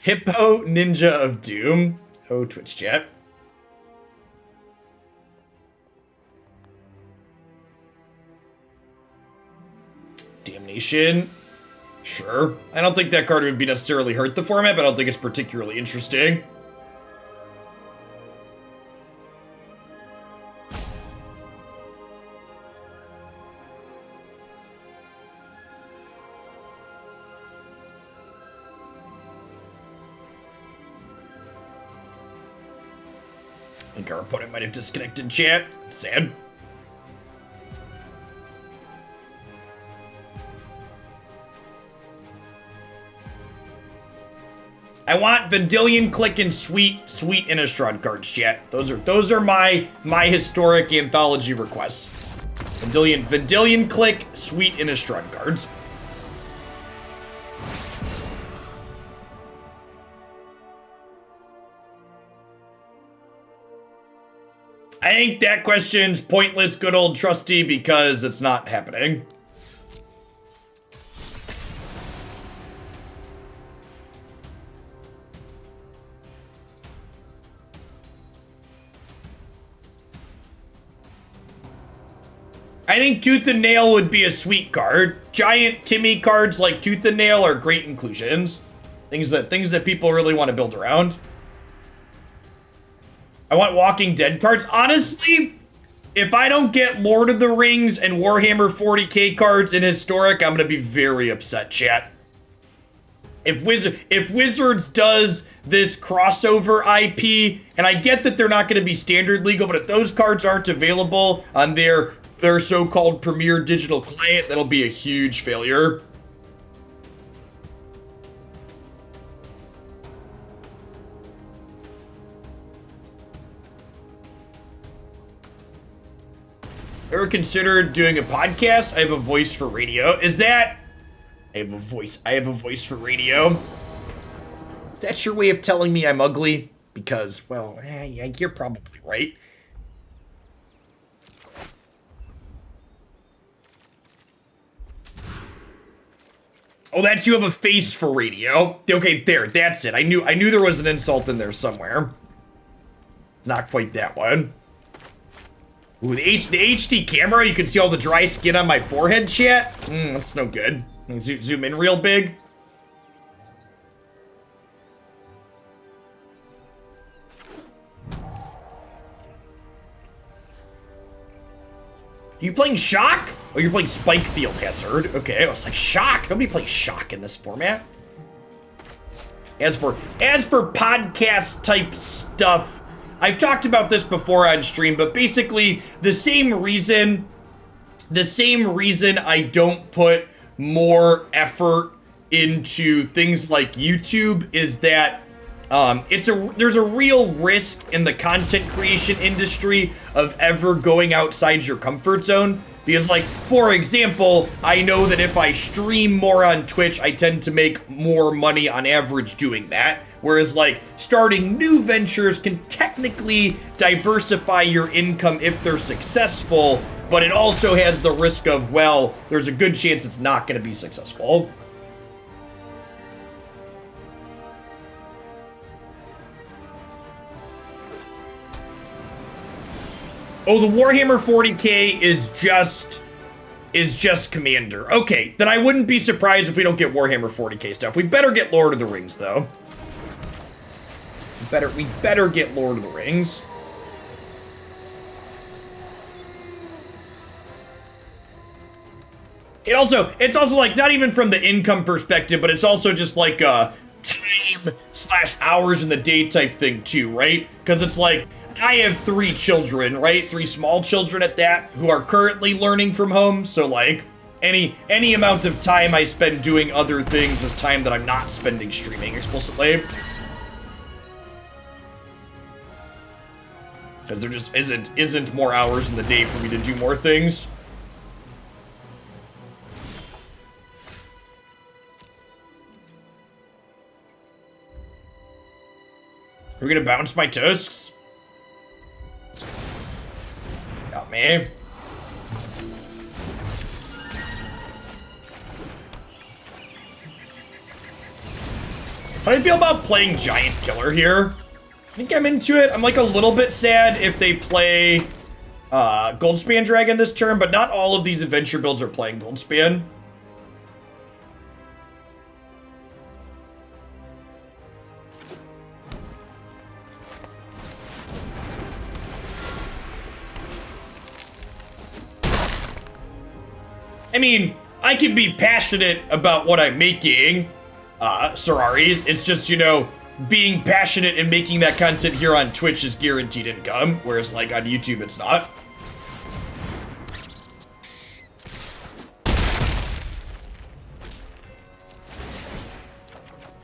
Hippo Ninja of Doom. Oh, Twitch chat. Damnation. Sure. I don't think that card would be necessarily hurt the format, but I don't think it's particularly interesting. I think our opponent might have disconnected chat. Sad. I want Vendilion Click and Sweet Innistrad cards, chat. Those are my historic anthology requests. Vendilion Click, Sweet Innistrad cards. I think that question's pointless, good old trusty, because it's not happening. I think Tooth and Nail would be a sweet card. Giant Timmy cards like Tooth and Nail are great inclusions. Things that people really want to build around. I want Walking Dead cards. Honestly, if I don't get Lord of the Rings and Warhammer 40k cards in Historic, I'm gonna be very upset, chat. If Wizards does this crossover IP, and I get that they're not gonna be standard legal, but if those cards aren't available on their so-called premier digital client, that'll be a huge failure. Ever considered doing a podcast? I have a voice for radio. Is that... I have a voice for radio. Is that your way of telling me I'm ugly? Because, well, yeah, you're probably right. Oh, that's you have a face for radio. Okay, there, that's it. I knew there was an insult in there somewhere. Not quite that one. Ooh, the HD camera, you can see all the dry skin on my forehead, chat. That's no good. Zoom in real big. You playing Shock? Oh, you're playing Spike Field Hazard. Okay, I was like, Shock? Nobody plays Shock in this format. As for podcast type stuff, I've talked about this before on stream, but basically the same reason I don't put more effort into things like YouTube is that there's a real risk in the content creation industry of ever going outside your comfort zone. Because, like, for example, I know that if I stream more on Twitch, I tend to make more money on average doing that. Whereas, like, starting new ventures can technically diversify your income if they're successful, but it also has the risk of, well, there's a good chance it's not going to be successful. Oh, the Warhammer 40k is just Commander. Okay, then I wouldn't be surprised if we don't get Warhammer 40k stuff. We better get Lord of the Rings, though. We better get Lord of the Rings. It's also like, not even from the income perspective, but it's also just like a time/hours in the day type thing too, right? Because it's like, I have 3 children, right? 3 small children at that, who are currently learning from home. So like, any amount of time I spend doing other things is time that I'm not spending streaming explicitly. Because there just isn't more hours in the day for me to do more things. Are we gonna bounce my Tusks? Got me. How do you feel about playing Giant Killer here? I think I'm into it. I'm like a little bit sad if they play Goldspan Dragon this turn, but not all of these adventure builds are playing Goldspan. I mean, I can be passionate about what I'm making, Sararis. It's just, you know, being passionate and making that content here on Twitch is guaranteed income, whereas like on YouTube it's not.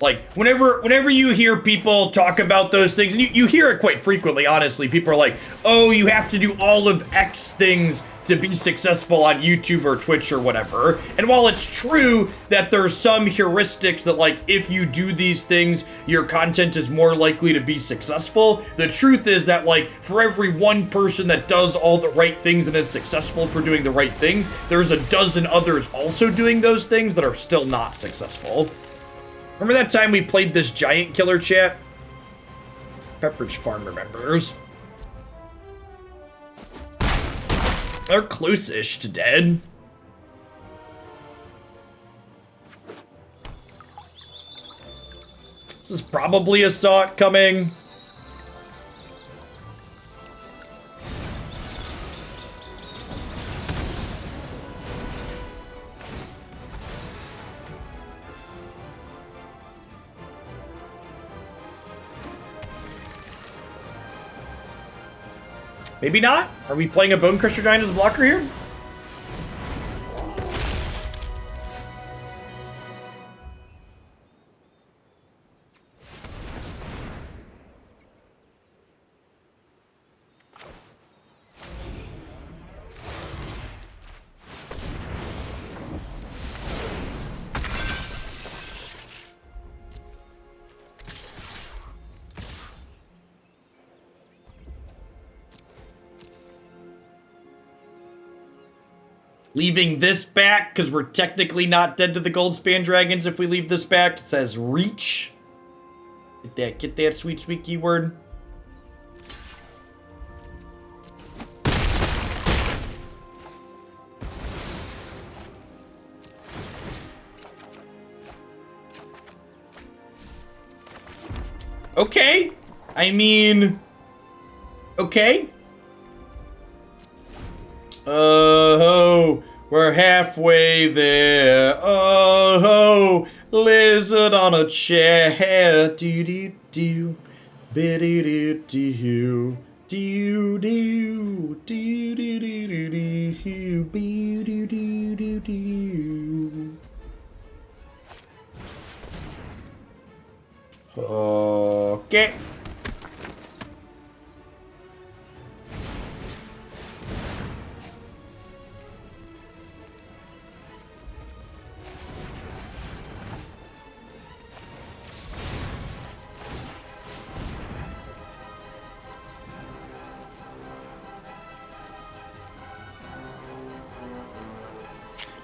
Like, whenever you hear people talk about those things, and you hear it quite frequently, honestly, people are like, oh, you have to do all of X things to be successful on YouTube or Twitch or whatever. And while it's true that there's some heuristics that, like, if you do these things, your content is more likely to be successful, the truth is that, like, for every one person that does all the right things and is successful for doing the right things, there's a dozen others also doing those things that are still not successful. Remember that time we played this giant killer, chat? Pepperidge Farm remembers. They're close-ish to dead. This is probably a saw it coming. Maybe not? Are we playing a Bonecrusher Giant as a blocker here? Leaving this back, because we're technically not dead to the Goldspan Dragons if we leave this back. It says reach. Get that sweet, sweet keyword. Okay. I mean, okay. Oh, we're halfway there. Oh, lizard on a chair. Do do do, biddy do do, do do do do do do do do do. Okay.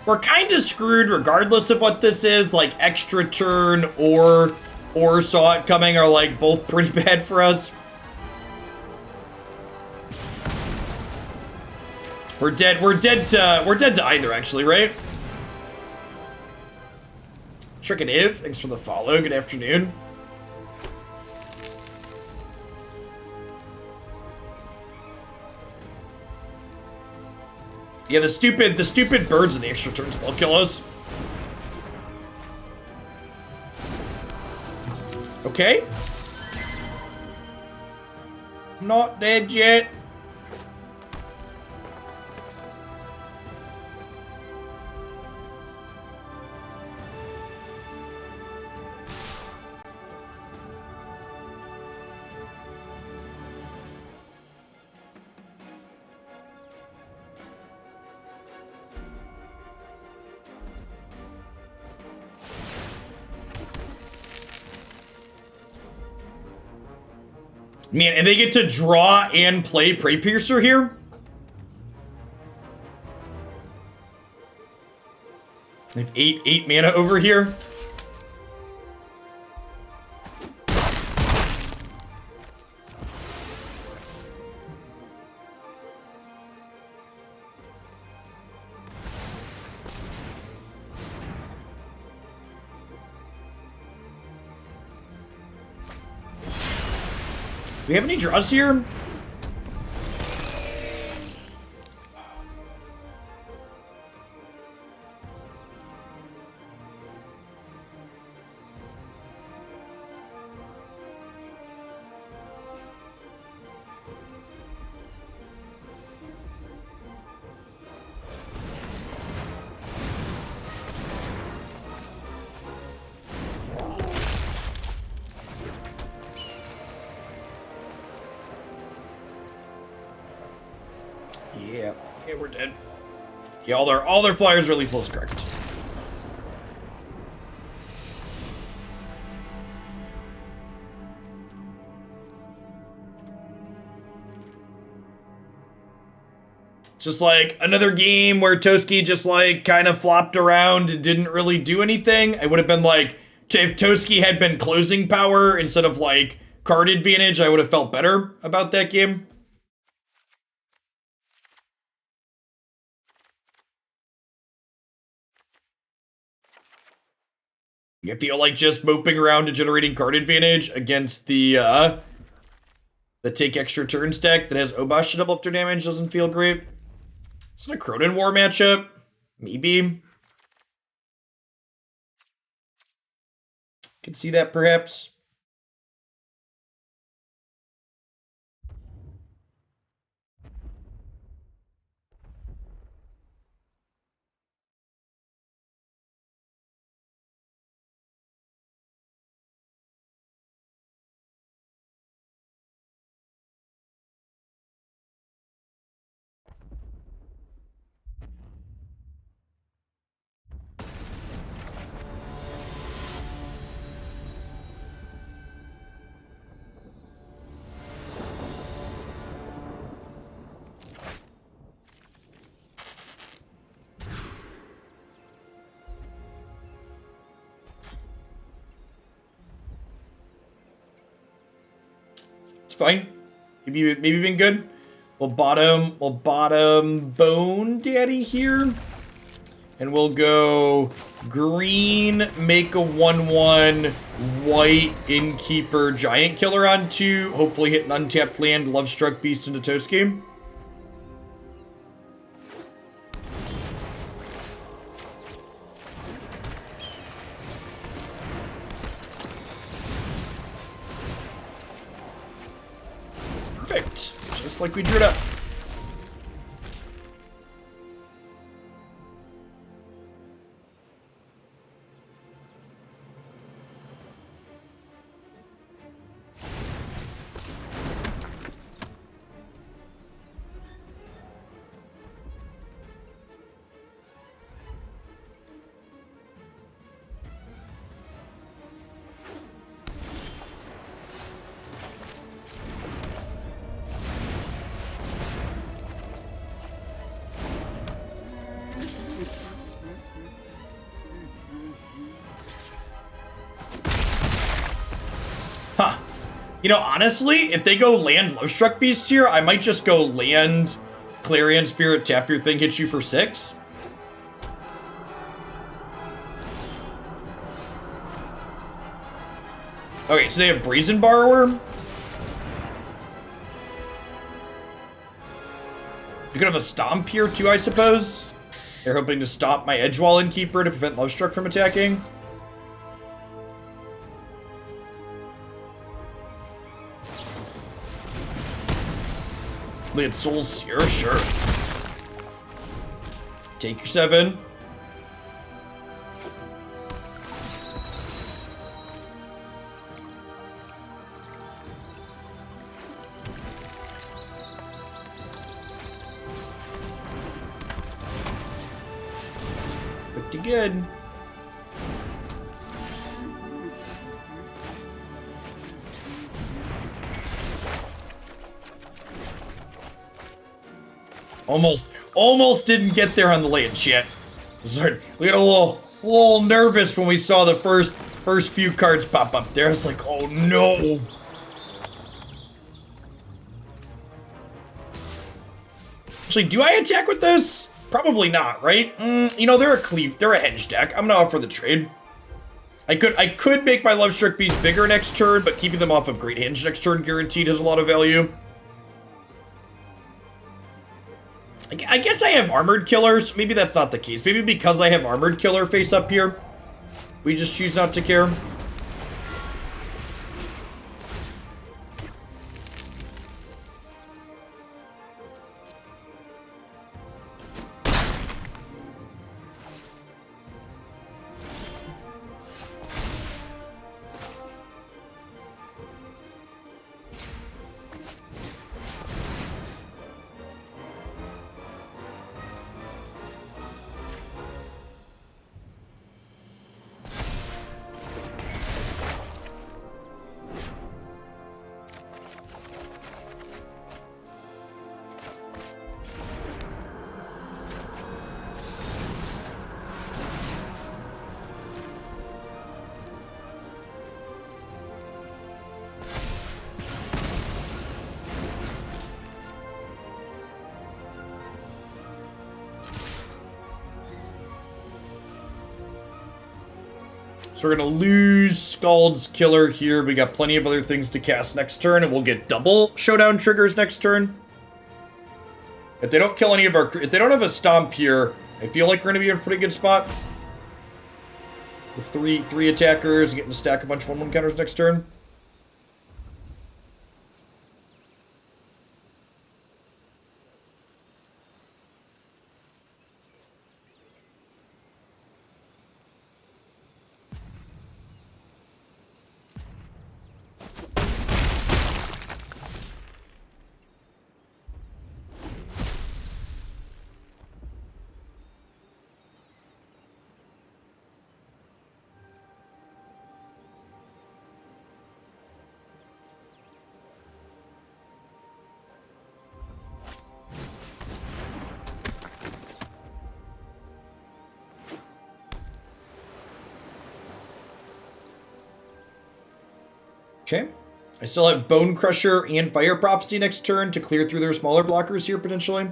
We're kind of screwed regardless of what this is, like extra turn or saw it coming are like both pretty bad for us. We're dead to either actually, right? Trickative, thanks for the follow, good afternoon. Yeah, the stupid birds in the extra turns will kill us. Okay. Not dead yet. Man, and they get to draw and play Prey Piercer here? I have eight mana over here. Do we have any draws here? Yeah, we're dead. Yeah, all their flyers are lethal is correct. Just like another game where Toski just like kind of flopped around and didn't really do anything. I would have been like, if Toski had been closing power instead of like card advantage, I would have felt better about that game. I feel like just moping around and generating card advantage against the take extra turns deck that has Obosh to double up their damage doesn't feel great. It's an Akroan War matchup. Maybe. Could see that perhaps. Fine. Maybe even good. We'll bottom Bone Daddy here. And we'll go green, make a 1/1 white Innkeeper Giant Killer on 2. Hopefully hit an untapped land, Lovestruck Beast into Toski. Perfect. Just like we drew it up. Huh. You know, honestly, if they go land Lovestruck Beast here, I might just go land Clarion Spirit, tap your thing, hit you for 6. Okay, so they have Brazen Borrower. You could have a Stomp here too, I suppose. They're hoping to stop my Edgewall Innkeeper to prevent Lovestruck from attacking. Lead Soul Seer, sure. Take your 7. Pretty good. Almost didn't get there on the land shit. We got a little nervous when we saw the first few cards pop up there. I was like, oh no. Actually, do I attack with this? Probably not, right? You know, they're a hedge deck. I'm gonna offer the trade. I could make my Lovestruck Beast bigger next turn, but keeping them off of Great Henge next turn guaranteed has a lot of value. I guess I have Armored Killers. Maybe that's not the case. Maybe because I have Armored Killer face up here, we just choose not to care. So we're going to lose Scald's Killer here. We got plenty of other things to cast next turn, and we'll get double Showdown triggers next turn. If they don't kill any of our... If they don't have a Stomp here, I feel like we're going to be in a pretty good spot. With three attackers, getting to stack a bunch of 1/1 counters next turn. Okay. I still have Bonecrusher and Fire Prophecy next turn to clear through their smaller blockers here, potentially.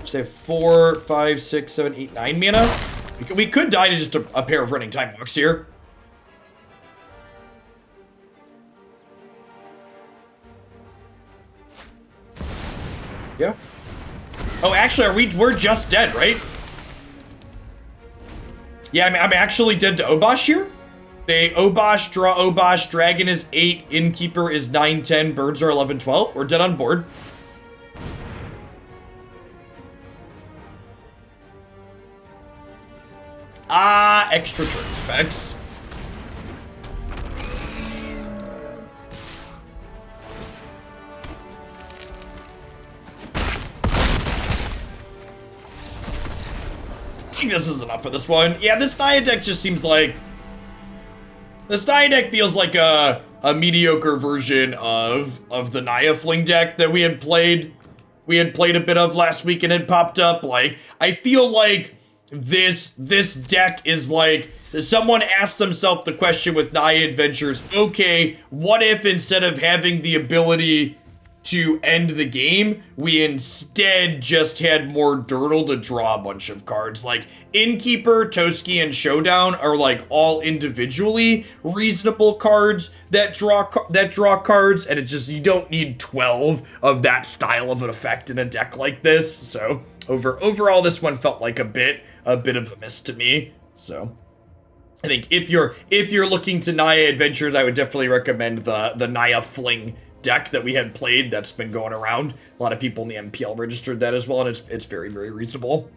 So they have 4, 5, 6, 7, 8, 9 mana. We could die to just a pair of Running Time Walks here. Yeah. Oh, actually, we're just dead, right? Yeah, I'm actually dead to Obosh here. They Obosh, draw Obosh, Dragon is 8, Innkeeper is 9, 10, Birds are 11, 12. We're dead on board. Extra turns effects. I think this is enough for this one. Yeah, this Naya deck just seems like... This Naya deck feels like a mediocre version of the Naya Fling deck that we had played a bit of last week and it popped up. Like, I feel like this deck is like, someone asked themselves the question with Naya Adventures, okay, what if instead of having the ability to end the game, we instead just had more Dirtle to draw a bunch of cards? Like, Innkeeper, Toski, and Showdown are like all individually reasonable cards that draw cards, and it's just, you don't need 12 of that style of an effect in a deck like this. So overall, this one felt like a bit of a miss to me. So I think if you're looking to Naya Adventures, I would definitely recommend the Naya Fling deck that we had played that's been going around. A lot of people in the MPL registered that as well, and it's very, very reasonable.